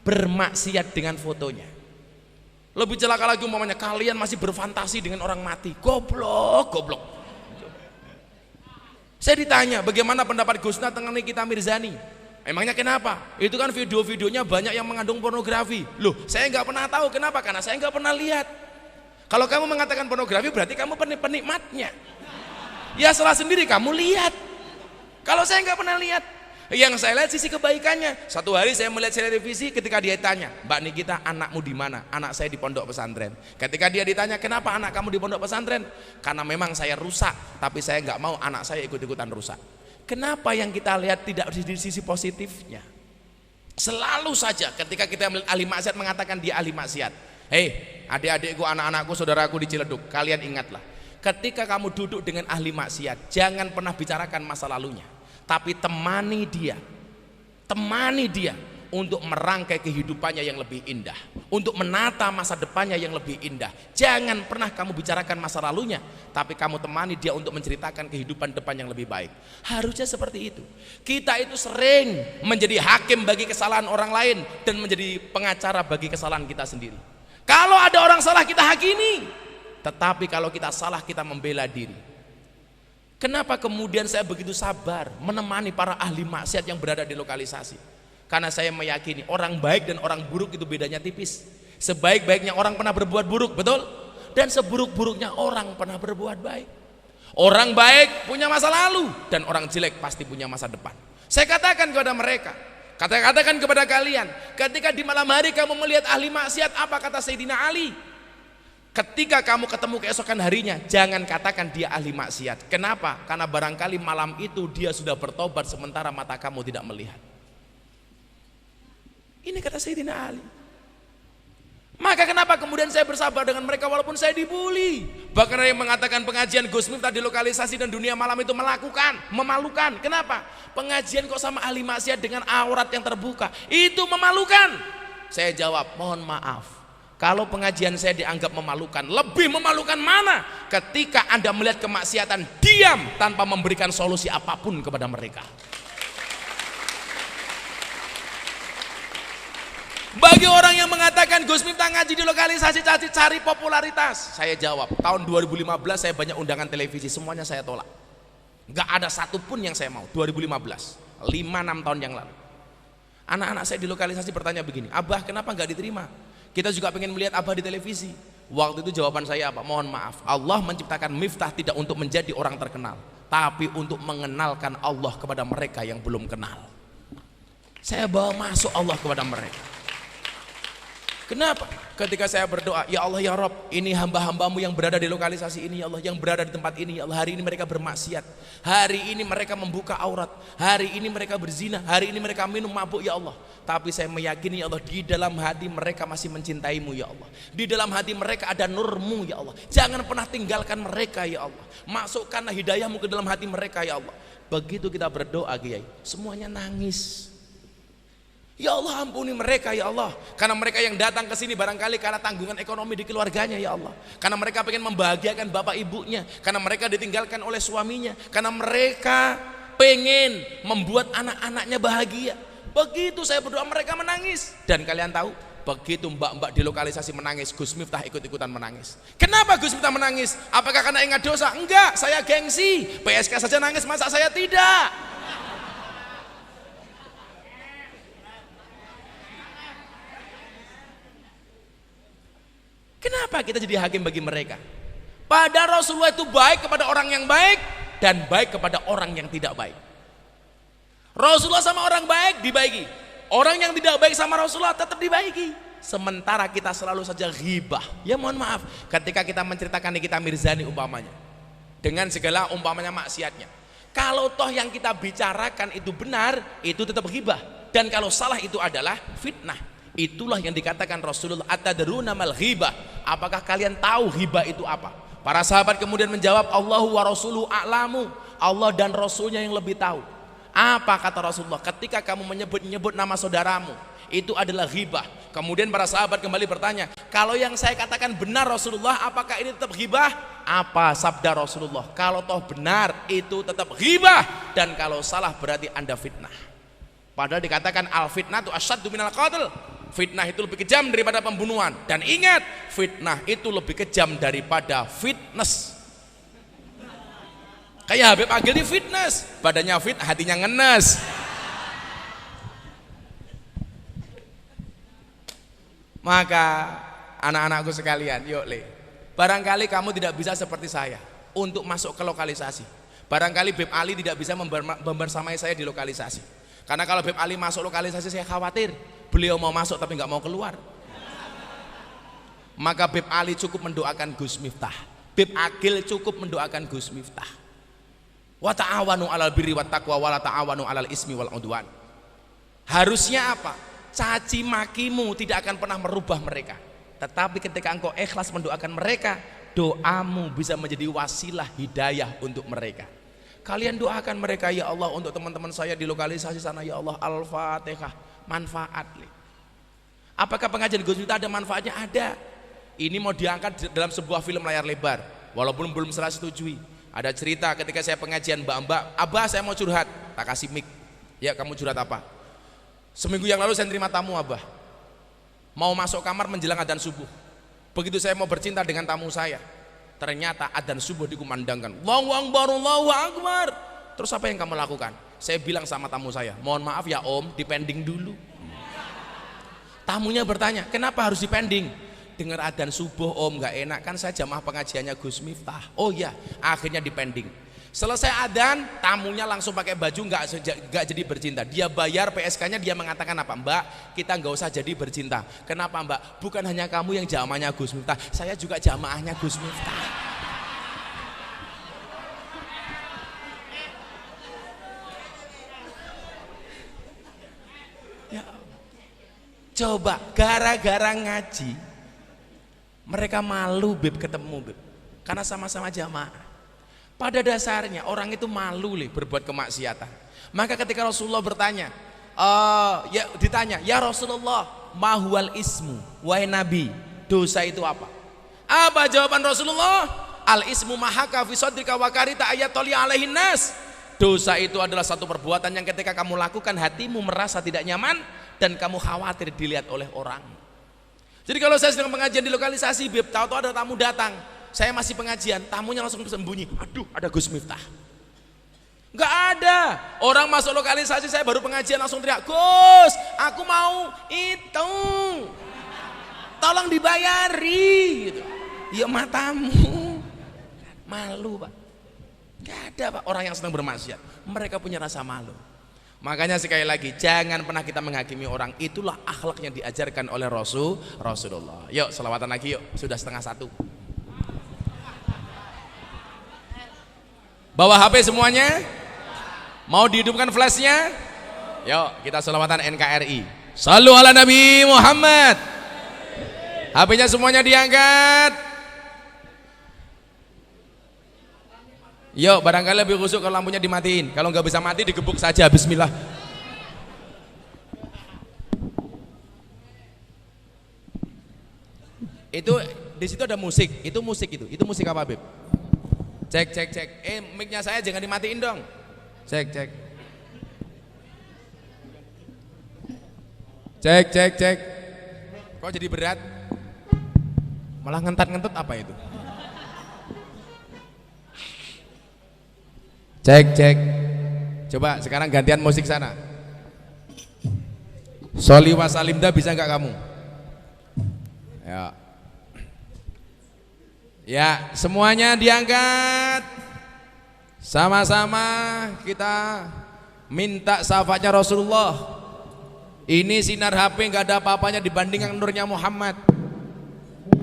bermaksiat dengan fotonya? Lebih celaka lagi umpamanya kalian masih berfantasi dengan orang mati. Goblok, goblok. Saya ditanya bagaimana pendapat Gusna tentang Nikita Mirzani. Emangnya kenapa? Itu kan video-videonya banyak yang mengandung pornografi. Loh, saya nggak pernah tahu kenapa, karena saya nggak pernah lihat. Kalau kamu mengatakan pornografi berarti kamu penikmatnya. Ya salah sendiri, kamu lihat. Kalau saya nggak pernah lihat, yang saya lihat sisi kebaikannya. Satu hari saya melihat televisi ketika dia tanya, Mbak Nikita, anakmu di mana? Anak saya di pondok pesantren. Ketika dia ditanya, kenapa anak kamu di pondok pesantren? Karena memang saya rusak, tapi saya nggak mau anak saya ikut-ikutan rusak. Kenapa yang kita lihat tidak di sisi positifnya? Selalu saja ketika kita melihat ahli maksiat mengatakan dia ahli maksiat. Hei, adik-adikku, anak-anakku, saudaraku di Ciledug, kalian ingatlah, ketika kamu duduk dengan ahli maksiat, jangan pernah bicarakan masa lalunya, tapi temani dia untuk merangkai kehidupannya yang lebih indah, untuk menata masa depannya yang lebih indah. Jangan pernah kamu bicarakan masa lalunya, tapi kamu temani dia untuk menceritakan kehidupan depan yang lebih baik. Harusnya seperti itu. Kita itu sering menjadi hakim bagi kesalahan orang lain dan menjadi pengacara bagi kesalahan kita sendiri. Kalau ada orang salah kita hakimi, tetapi kalau kita salah kita membela diri. Kenapa kemudian saya begitu sabar menemani para ahli maksiat yang berada di lokalisasi? Karena saya meyakini orang baik dan orang buruk itu bedanya tipis. Sebaik-baiknya orang pernah berbuat buruk, betul? Dan seburuk-buruknya orang pernah berbuat baik. Orang baik punya masa lalu dan orang jelek pasti punya masa depan. Saya katakan kepada mereka, katakan kepada kalian, ketika di malam hari kamu melihat ahli maksiat, apa kata Sayyidina Ali? Ketika kamu ketemu keesokan harinya, jangan katakan dia ahli maksiat. Kenapa? Karena barangkali malam itu dia sudah bertobat sementara mata kamu tidak melihat. Ini kata Sayyidina Ali. Maka kenapa kemudian saya bersabar dengan mereka walaupun saya dibully. Bahkan ada yang mengatakan pengajian Gus Miftah di lokalisasi dan dunia malam itu memalukan. Kenapa? Pengajian kok sama ahli maksiat dengan aurat yang terbuka, itu memalukan. Saya jawab, mohon maaf, kalau pengajian saya dianggap memalukan, lebih memalukan mana ketika Anda melihat kemaksiatan diam tanpa memberikan solusi apapun kepada mereka. Bagi orang yang mengatakan Gus Miftah ngaji di lokalisasi cari popularitas, saya jawab, tahun 2015 saya banyak undangan televisi, semuanya saya tolak. Gak ada satupun yang saya mau. 2015, 5-6 tahun yang lalu. Anak-anak saya di lokalisasi bertanya begini, Abah kenapa gak diterima? Kita juga pengen melihat Abah di televisi. Waktu itu jawaban saya apa? Mohon maaf, Allah menciptakan Miftah tidak untuk menjadi orang terkenal, tapi untuk mengenalkan Allah kepada mereka yang belum kenal. Saya bawa masuk Allah kepada mereka. Kenapa? Ketika saya berdoa, ya Allah ya Rob, ini hamba-hambamu yang berada di lokalisasi ini ya Allah, yang berada di tempat ini ya Allah, hari ini mereka bermaksiat, hari ini mereka membuka aurat, hari ini mereka berzina, hari ini mereka minum mabuk ya Allah. Tapi saya meyakini ya Allah, di dalam hati mereka masih mencintaimu ya Allah, di dalam hati mereka ada nurmu ya Allah. Jangan pernah tinggalkan mereka ya Allah, masukkanlah hidayahmu ke dalam hati mereka ya Allah. Begitu kita berdoa Kiai, semuanya nangis. Ya Allah ampuni mereka ya Allah, karena mereka yang datang ke sini barangkali karena tanggungan ekonomi di keluarganya ya Allah, karena mereka pengen membahagiakan bapak ibunya, karena mereka ditinggalkan oleh suaminya, karena mereka pengen membuat anak-anaknya bahagia. Begitu saya berdoa mereka menangis. Dan kalian tahu, begitu mbak-mbak di lokalisasi menangis, Gus Miftah ikut-ikutan menangis. Kenapa Gus Miftah menangis? Apakah karena ingat dosa? Enggak, saya gengsi. PSK saja nangis, masa saya tidak? Kenapa kita jadi hakim bagi mereka? Padahal Rasulullah itu baik kepada orang yang baik dan baik kepada orang yang tidak baik. Rasulullah sama orang baik dibaiki, orang yang tidak baik sama Rasulullah tetap dibaiki. Sementara kita selalu saja ghibah. Ya mohon maaf, ketika kita menceritakan Nikita Mirzani umpamanya, dengan segala umpamanya maksiatnya, kalau toh yang kita bicarakan itu benar, itu tetap ghibah. Dan kalau salah itu adalah fitnah. Itulah yang dikatakan Rasulullah, atadruna mal ghibah, apakah kalian tahu ghibah itu apa? Para sahabat kemudian menjawab, Allahu wa rasuluhu a'lamu, Allah dan Rasulnya yang lebih tahu. Apa kata Rasulullah? Ketika kamu menyebut nama saudaramu, itu adalah ghibah. Kemudian para sahabat kembali bertanya, kalau yang saya katakan benar Rasulullah, apakah ini tetap ghibah? Apa sabda Rasulullah? Kalau toh benar itu tetap ghibah, dan kalau salah berarti Anda fitnah. Padahal dikatakan al fitnah itu asyaddu minal qatl. Fitnah itu lebih kejam daripada pembunuhan. Dan ingat, fitnah itu lebih kejam daripada fitness. Kayak Habib Agil ini fitness, badannya fit, hatinya ngenes. Maka anak-anakku sekalian, yuk le, barangkali kamu tidak bisa seperti saya untuk masuk ke lokalisasi. Barangkali Beb Ali tidak bisa membersamai saya di lokalisasi, karena kalau Beb Ali masuk lokalisasi saya khawatir beliau mau masuk tapi nggak mau keluar. Maka Beb Ali cukup mendoakan Gus Miftah, Beb Agil cukup mendoakan Gus Miftah. Wa ta'awanu 'alal birri wat taqwa wa la ta'awanu 'alal ismi wal 'udwan. Harusnya apa? Caci makimu tidak akan pernah merubah mereka. Tetapi ketika engkau ikhlas mendoakan mereka, doamu bisa menjadi wasilah hidayah untuk mereka. Kalian doakan mereka, ya Allah, untuk teman-teman saya di lokalisasi sana, ya Allah. Al-Fatihah. Manfaat. Apakah pengajian Gus Miftah ada manfaatnya? Ada. Ini mau diangkat dalam sebuah film layar lebar, walaupun belum saya setujui. Ada cerita ketika saya pengajian, mbak-mbak, Abah saya mau curhat, tak kasih mic. Ya, kamu curhat apa? Seminggu yang lalu saya terima tamu, Abah, mau masuk kamar menjelang adzan subuh. Begitu saya mau bercinta dengan tamu saya, ternyata adzan subuh dikumandangkan, Allahu Akbar, Allahu Akbar. Terus apa yang kamu lakukan? Saya bilang sama tamu saya, mohon maaf ya Om, dipending dulu. Tamunya bertanya, kenapa harus dipending? Dengar adzan subuh Om, gak enak, kan saya jamaah pengajiannya Gus Miftah. Oh iya, akhirnya dipending. Selesai adzan, tamunya langsung pakai baju, nggak jadi bercinta. Dia bayar PSK-nya, dia mengatakan apa? Mbak, kita nggak usah jadi bercinta. Kenapa Mbak? Bukan hanya kamu yang jamaahnya Gus Miftah, saya juga jamaahnya Gus Miftah. Ya. Coba, gara-gara ngaji, mereka malu Beb ketemu Beb, karena sama-sama jamaah. Pada dasarnya orang itu malu berbuat kemaksiatan. Maka ketika Rasulullah bertanya, ditanya, ya Rasulullah, mahual ismu, wahai Nabi, dosa itu apa? Apa jawaban Rasulullah? Al ismu mahaka fi sadrika wa karita ayatoli alaihin nas. Dosa itu adalah satu perbuatan yang ketika kamu lakukan hatimu merasa tidak nyaman dan kamu khawatir dilihat oleh orang. Jadi kalau saya sedang pengajian di lokalisasi, Beb, tahu-tahu ada tamu datang, saya masih pengajian, tamunya langsung sembunyi, aduh ada Gus Miftah. Nggak ada, orang masuk lokalisasi saya baru pengajian langsung teriak, Gus, aku mau itu, tolong dibayari gitu. Ya matamu, malu Pak. Nggak ada Pak orang yang sedang bermaksiat, mereka punya rasa malu. Makanya sekali lagi, jangan pernah kita menghakimi orang. Itulah akhlak yang diajarkan oleh Rasulullah. Yuk selawatan lagi yuk, sudah 12:30. Bawa HP semuanya? Mau dihidupkan flashnya? Yuk kita selawatan NKRI. Shallu ala Nabi Muhammad. HP-nya semuanya diangkat. Yuk barangkali lebih khusyuk kalau lampunya dimatiin. Kalau nggak bisa mati digebuk saja. Bismillah. Itu di situ ada musik. Itu musik itu. Itu musik apa Beb? Cek cek cek. Mic-nya saya jangan dimatiin dong. Cek cek. Cek cek cek. Kok jadi berat? Malah ngentat-ngentot apa itu? Cek cek. Coba sekarang gantian musik sana. Sholli wa salimda bisa nggak kamu? Ya. Ya semuanya diangkat. Sama-sama kita minta syafaatnya Rasulullah. Ini sinar HP nggak ada apa-apanya dibandingkan nurnya Muhammad.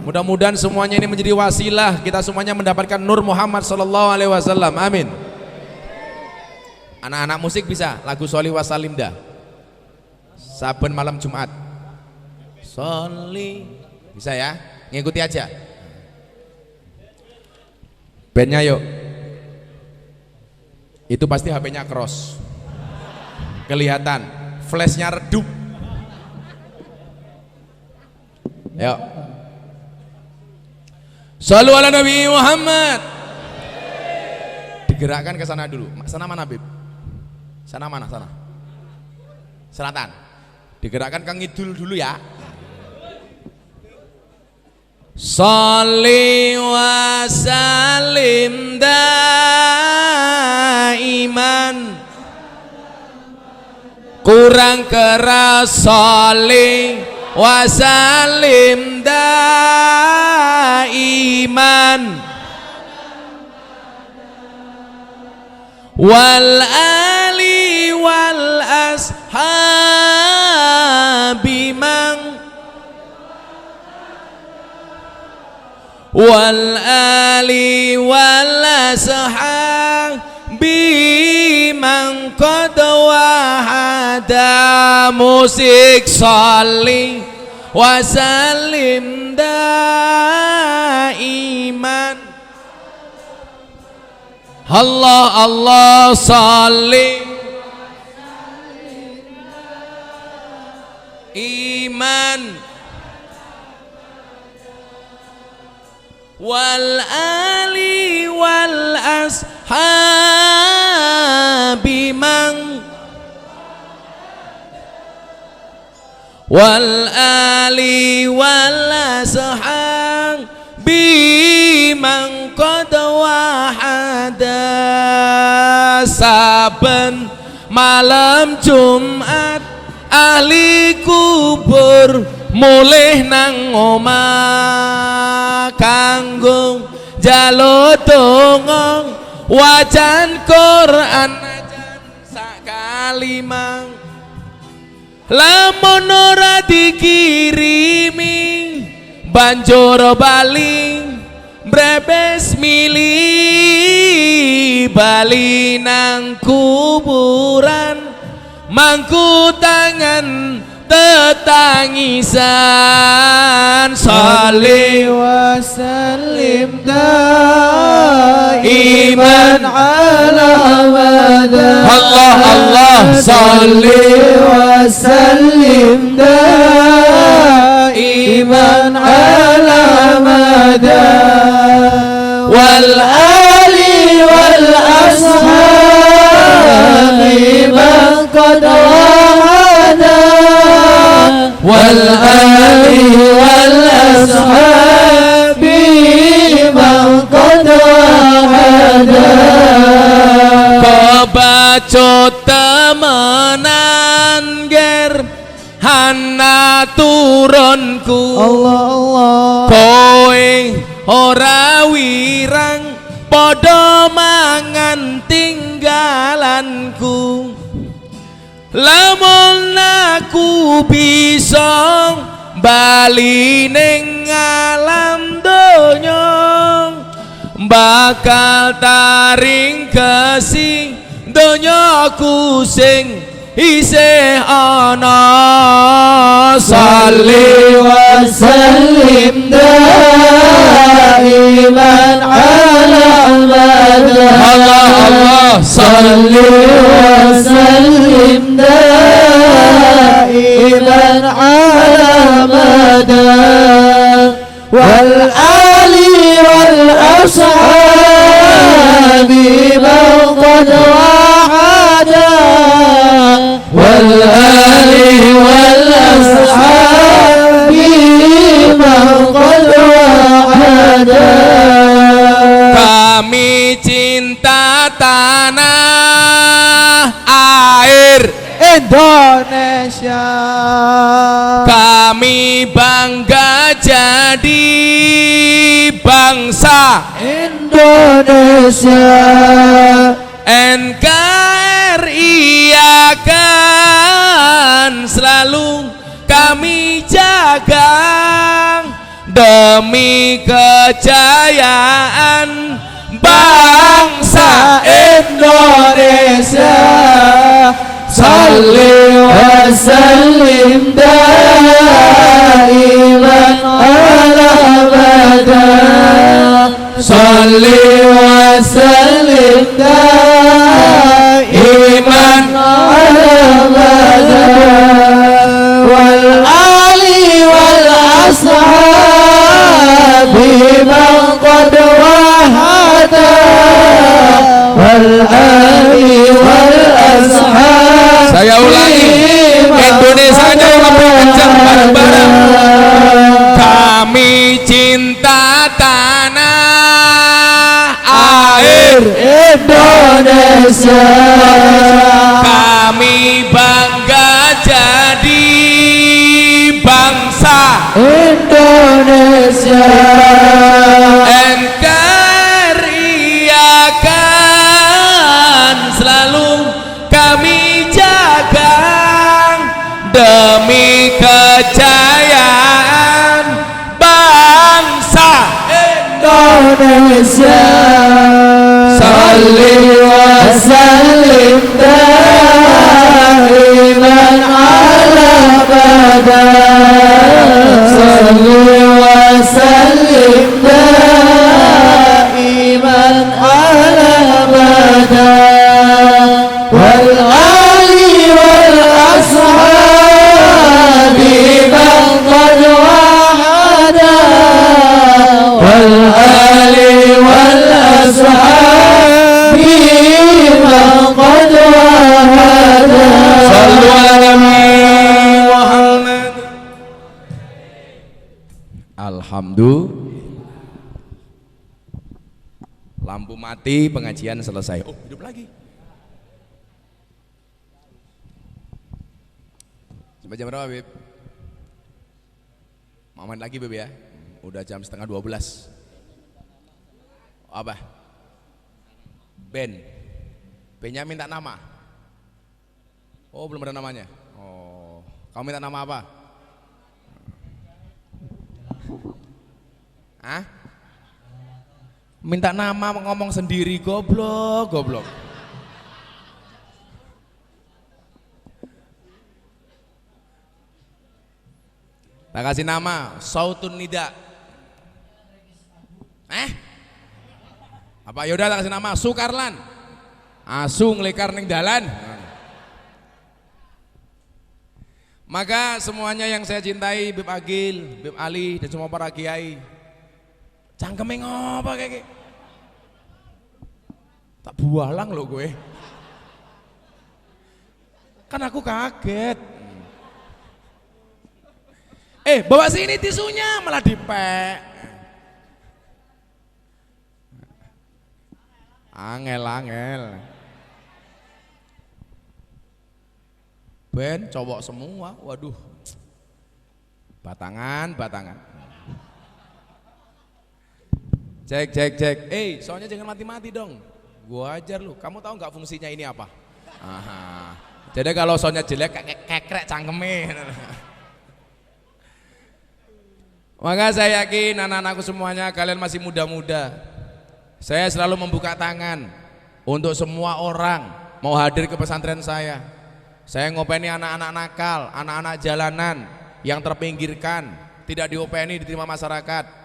Mudah-mudahan semuanya ini menjadi wasilah kita semuanya mendapatkan nur Muhammad sallallahu alaihi wasallam. Amin. Anak-anak musik bisa lagu Sholli wa Salim dah. Saben malam Jumat. Sholli. Bisa ya? Ngikuti aja. Bandnya yuk. Itu pasti HP-nya cross. Kelihatan. Flashnya redup. Yuk. Shallu ala Nabi Muhammad. Digerakkan ke sana dulu. Sana mana, Bib? Sana mana? Sana. Selatan. Digerakkan ke ngidul dulu ya. Sholli wa sallim daiman. Kurang keras. Sholli wa sallim daiman wal ali wal ashabi man wal ali wal ashabi man qad wahada. Musik sholli wa sallim daiman. Allah Allah sholli iman wal ali wal ashabi man wal ali wal ashabi man qad wahada. Saben malam Jumat ahli kubur mulih nang omah kanggo njaluk donga wajan Quran ajan sak kalimah. Lamun ora dikirimi banjur bali brebes mili bali nang kuburan mangku tangan tetangisan. Sholli wa sallim daiman ala abada. Allah Allah sholli wa sallim daiman ala abada wal ali wal ashabi man qad wahada wal ali wal ashabi man qad wahada. kebacut temenan ger hana turunku. Allah Allah Kowe ora wirang padha mangan tinggalanku. Lamun aku bisa bali ning alam donya bakal taring kesi donyaku sing isih ana. Sholli wa sallim daiman ala abada. Allah Allah Sholli wa sallim daiman ala abada wal ali wal ashabi man qad wahada wal ali wal ashabi man qad wahada. Kami cinta tanah air Indonesia, kami bangga jadi bangsa Indonesia. NKRI akan selalu kami jaga demi kejayaan bangsa Indonesia. salli wa sallim daiman ala abada. Salli wa sallim daiman ala abada. Wal ali wal ashabi man qad wahada. Wal ali wal ashabi. Saya ulangi, Indonesianya lebih kencang bareng-bareng. Kami cinta tanah air Indonesia. Kami bangga jadi bangsa Indonesia. NKRI akan selalu kami jaga demi kejayaan bangsa Indonesia. Salli wa sallim daiman ala abada. Salli wa sallim daiman ala abada. Wal ali wal ashabi man qad wahada. Wal ali wal ashabi man qad wahada. Sallu ala Nabi Muhammad. Alhamdulillah. Lampu mati, pengajian selesai. Oh, hidup lagi. Sampai jam berapa, Beb? Mau main lagi, Beb ya? Udah jam setengah 12. Apa? Ben. Ben-nya minta nama. Oh, belum ada namanya. Oh, kamu minta nama apa? Hah? Minta nama ngomong sendiri, goblok, goblok. Tak kasih nama, Sautun Nida. Apa yaudah tak kasih nama, Sukarlan. Asu ngelekar ning dalan. Maka semuanya yang saya cintai, Bib Agil, Bib Ali, dan semua para kiai, cangkeme ngopo kayak tak bualang lo gue. Kan aku kaget. Bawa sini tisunya malah dipek. Angel. Ben cowok semua, waduh. Batangan. Cek. Soalnya jangan mati-mati dong. Gua ajar lu. Kamu tahu nggak fungsinya ini apa? Aha. Jadi kalau soundnya jelek kekrek cangkeme. Maka saya yakin anak-anakku semuanya kalian masih muda-muda. Saya selalu membuka tangan untuk semua orang mau hadir ke pesantren saya. Saya ngopeni anak-anak nakal, anak-anak jalanan yang terpinggirkan, tidak diopeni, diterima masyarakat.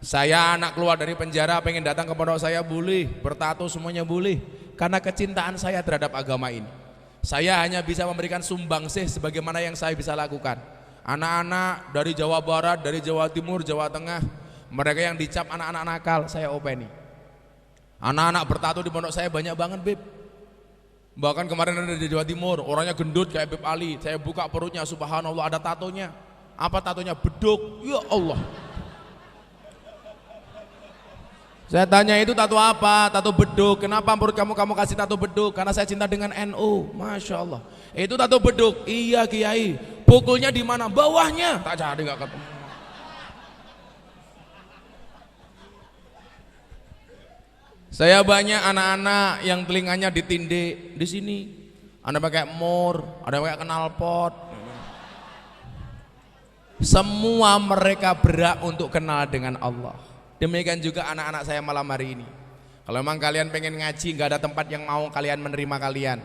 Saya anak keluar dari penjara pengen datang ke pondok saya boleh, bertato semuanya boleh, karena kecintaan saya terhadap agama ini. Saya hanya bisa memberikan sumbangsih sebagaimana yang saya bisa lakukan. Anak-anak dari Jawa Barat, dari Jawa Timur, Jawa Tengah, mereka yang dicap anak-anak nakal, saya openi. Anak-anak bertato di pondok saya banyak banget, Beb. Bahkan kemarin ada di Jawa Timur, orangnya gendut kayak Beb Ali. Saya buka perutnya, subhanallah ada tatonya. Apa tatonya? Beduk. Ya Allah. Saya tanya itu tato apa? Tato beduk. Kenapa menurut kamu kasih tato beduk? Karena saya cinta dengan NU. Masya Allah. Itu tato beduk. Iya Kiai. Pukulnya di mana? Bawahnya. Tak jadi nggak ketemu. Saya banyak anak-anak yang telinganya ditindih di sini. Ada pakai mur, ada pakai knalpot. Semua mereka berhak untuk kenal dengan Allah. Demikian juga anak-anak saya malam hari ini. Kalau memang kalian pengen ngaji, nggak ada tempat yang mau kalian menerima kalian.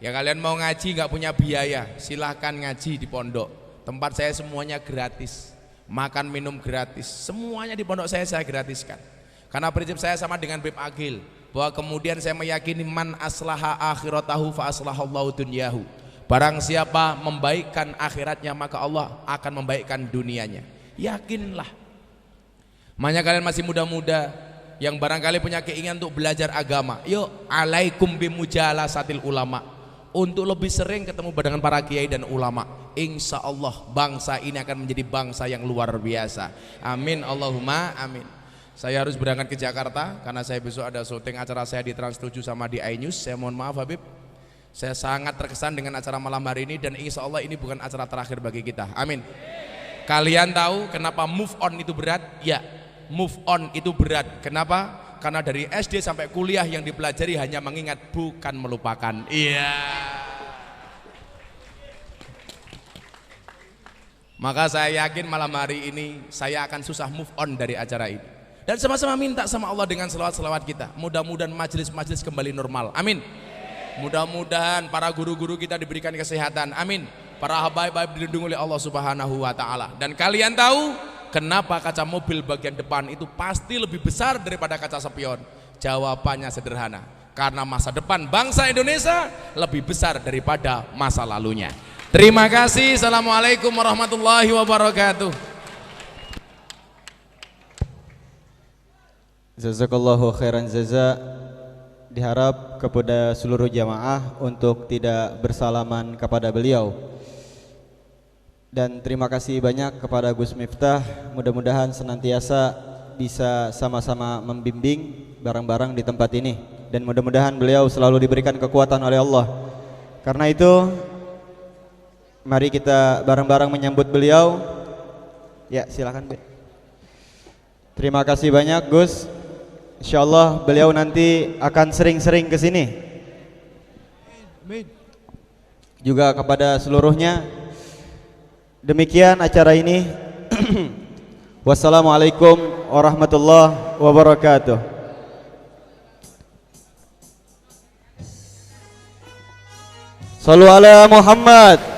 Ya kalian mau ngaji nggak punya biaya, silahkan ngaji di pondok. Tempat saya semuanya gratis, makan minum gratis, semuanya di pondok saya gratiskan. Karena prinsip saya sama dengan Bib Agil, bahwa kemudian saya meyakini man aslaha akhiratahu fa aslahallahu dunyahu. Barang siapa membaikkan akhiratnya maka Allah akan membaikkan dunianya. Yakinlah. Makanya kalian masih muda-muda yang barangkali punya keinginan untuk belajar agama, yuk alaikum bimujalasatil ulama. Untuk lebih sering ketemu dengan para kiai dan ulama, insya Allah bangsa ini akan menjadi bangsa yang luar biasa. Amin Allahumma amin. Saya harus berangkat ke Jakarta karena saya besok ada syuting acara saya di Trans 7 sama di iNews. Saya mohon maaf Habib, saya sangat terkesan dengan acara malam hari ini dan insya Allah ini bukan acara terakhir bagi kita. Amin. Kalian tahu kenapa move on itu berat? Ya, move on itu berat. Kenapa? Karena dari SD sampai kuliah yang dipelajari hanya mengingat bukan melupakan. Iya. Maka saya yakin malam hari ini saya akan susah move on dari acara ini. Dan sama-sama minta sama Allah dengan selawat-selawat kita. Mudah-mudahan majelis-majelis kembali normal. Amin. Mudah-mudahan para guru-guru kita diberikan kesehatan. Amin. Para habaib-habaib dilindungi oleh Allah Subhanahu wa taala. Dan kalian tahu kenapa kaca mobil bagian depan itu pasti lebih besar daripada kaca spion? Jawabannya sederhana, karena masa depan bangsa Indonesia lebih besar daripada masa lalunya. Terima kasih. Assalamualaikum warahmatullahi wabarakatuh. Jazakallahu khairan jaza. Diharap kepada seluruh jamaah untuk tidak bersalaman kepada beliau. Dan terima kasih banyak kepada Gus Miftah. Mudah-mudahan senantiasa bisa sama-sama membimbing bareng-bareng di tempat ini. Dan mudah-mudahan beliau selalu diberikan kekuatan oleh Allah. Karena itu mari kita bareng-bareng menyambut beliau. Ya silakan Be. Terima kasih banyak Gus. Insyaallah beliau nanti akan sering-sering ke sini. Juga kepada seluruhnya. Demikian acara ini. Wassalamualaikum warahmatullahi wabarakatuh. Shallu ala Muhammad.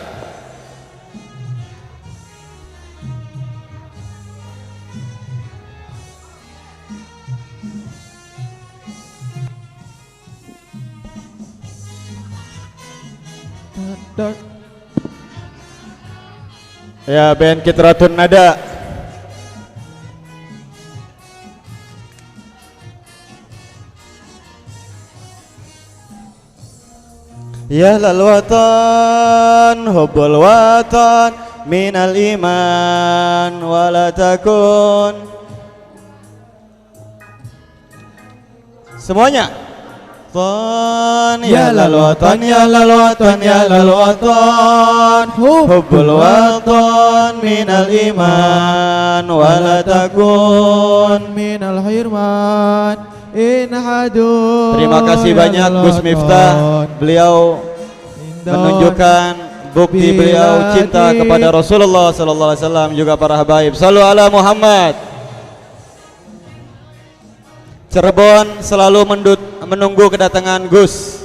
Ya, band Kitratun Nada. Ya lal watan hubbul watan minal iman wala takun. Semuanya. Ya lal watan ya lal watan ya lal watan hubbul watan minal iman wala takun minal hirman inhadu. Terima kasih banyak Gus Miftah. Beliau menunjukkan bukti beliau cinta kepada Rasulullah sallallahu alaihi wasallam juga para habaib. Shallu ala Muhammad. Cirebon selalu menunggu kedatangan Gus.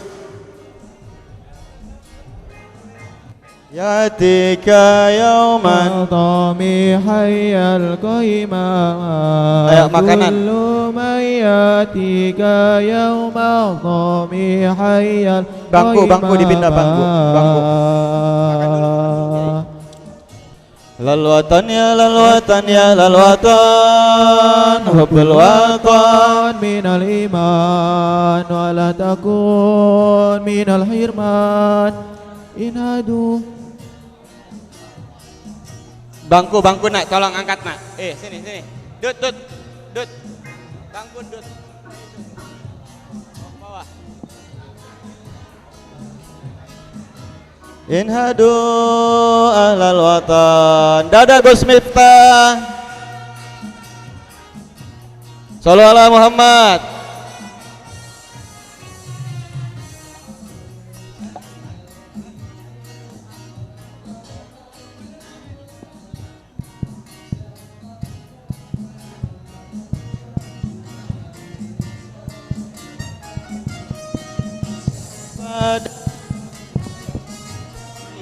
Yatika yauman tami hayyal qaimah. Ayo makanan. Kullu yatika yauman tami hayyal qaimah. Bangku dipindah bangku. Lal watan ya lal watan ya lal watan hubbul watan minal iman wala takun minal hirman inadu. Bangku nak, tolong angkat nak. Sini. Dut. Bangku dut. Bawah. Inhadu ahlal watan. Dadah Gus Miftah. Shallu ala Muhammad.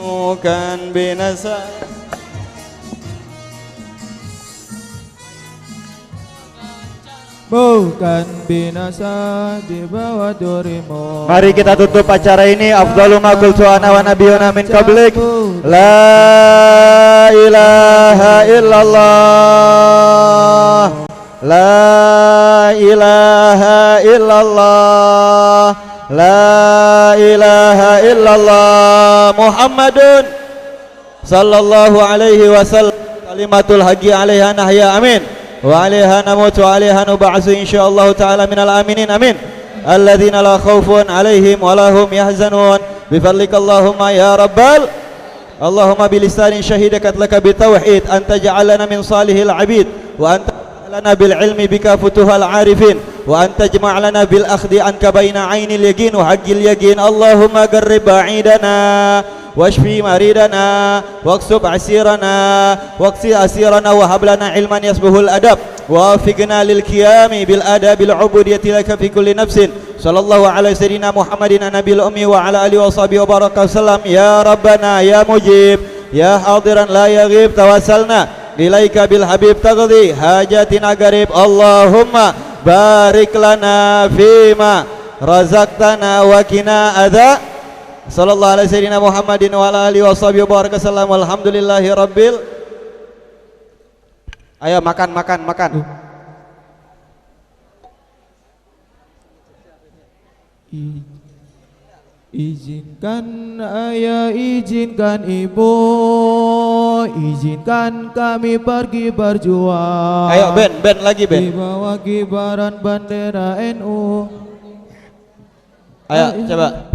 bukan binasa. Bukan binasa di bawah durimu. Mari kita tutup acara ini. Afdalu ma qultu ana wa nabiyyuna min qablik. La ilaha illallah. La ilaha illallah. La ilaha illallah. Muhammadun sallallahu alaihi wasallam. Kalimatul haqqi alaiha nahya, amin. Wa alaiha namutu wa alaiha nub'atsu insyaallah ta'ala minal aminin, amin. Alladzina la khaufun alaihim wa lahum yahzanun bifadlika Allahumma ya rabbal. Allahumma bilisanin syahidakat laka bitauhid anta ja'alana min salihil abid wa anta lana bil ilmi bika futuhal arifin wa anta jama'lana bil akhdi anka baina ainil yaqin wa haqqil yaqin. Allahumma qarrib ba'idana واشفي مريدنا واكسب عسيرنا واكسي أسيرنا وهب لنا علما يصبه الأدب ووفقنا للقيام بالآداب العبودية لك في كل نفس. صلى الله على سيدنا محمد النبي الأمي وعلى آله وصحبه وبارك وسلم. يا ربنا يا مجيب يا حاضرا لا يغيب توسلنا إليك بالحبيب تقضي حاجاتنا قريب. اللهم بارك لنا فيما رزقتنا وقنا أذى. Sallallahu alaihi sayyidina Muhammadin wa ala alihi washabihi wa baraka sallam. Alhamdulillahi rabbil. Ayo makan. Izinkan ayah, izinkan ibu, izinkan kami pergi berjuang. Ayo Ben lagi Ben. Di bawah kibaran bendera NU. Ayo coba.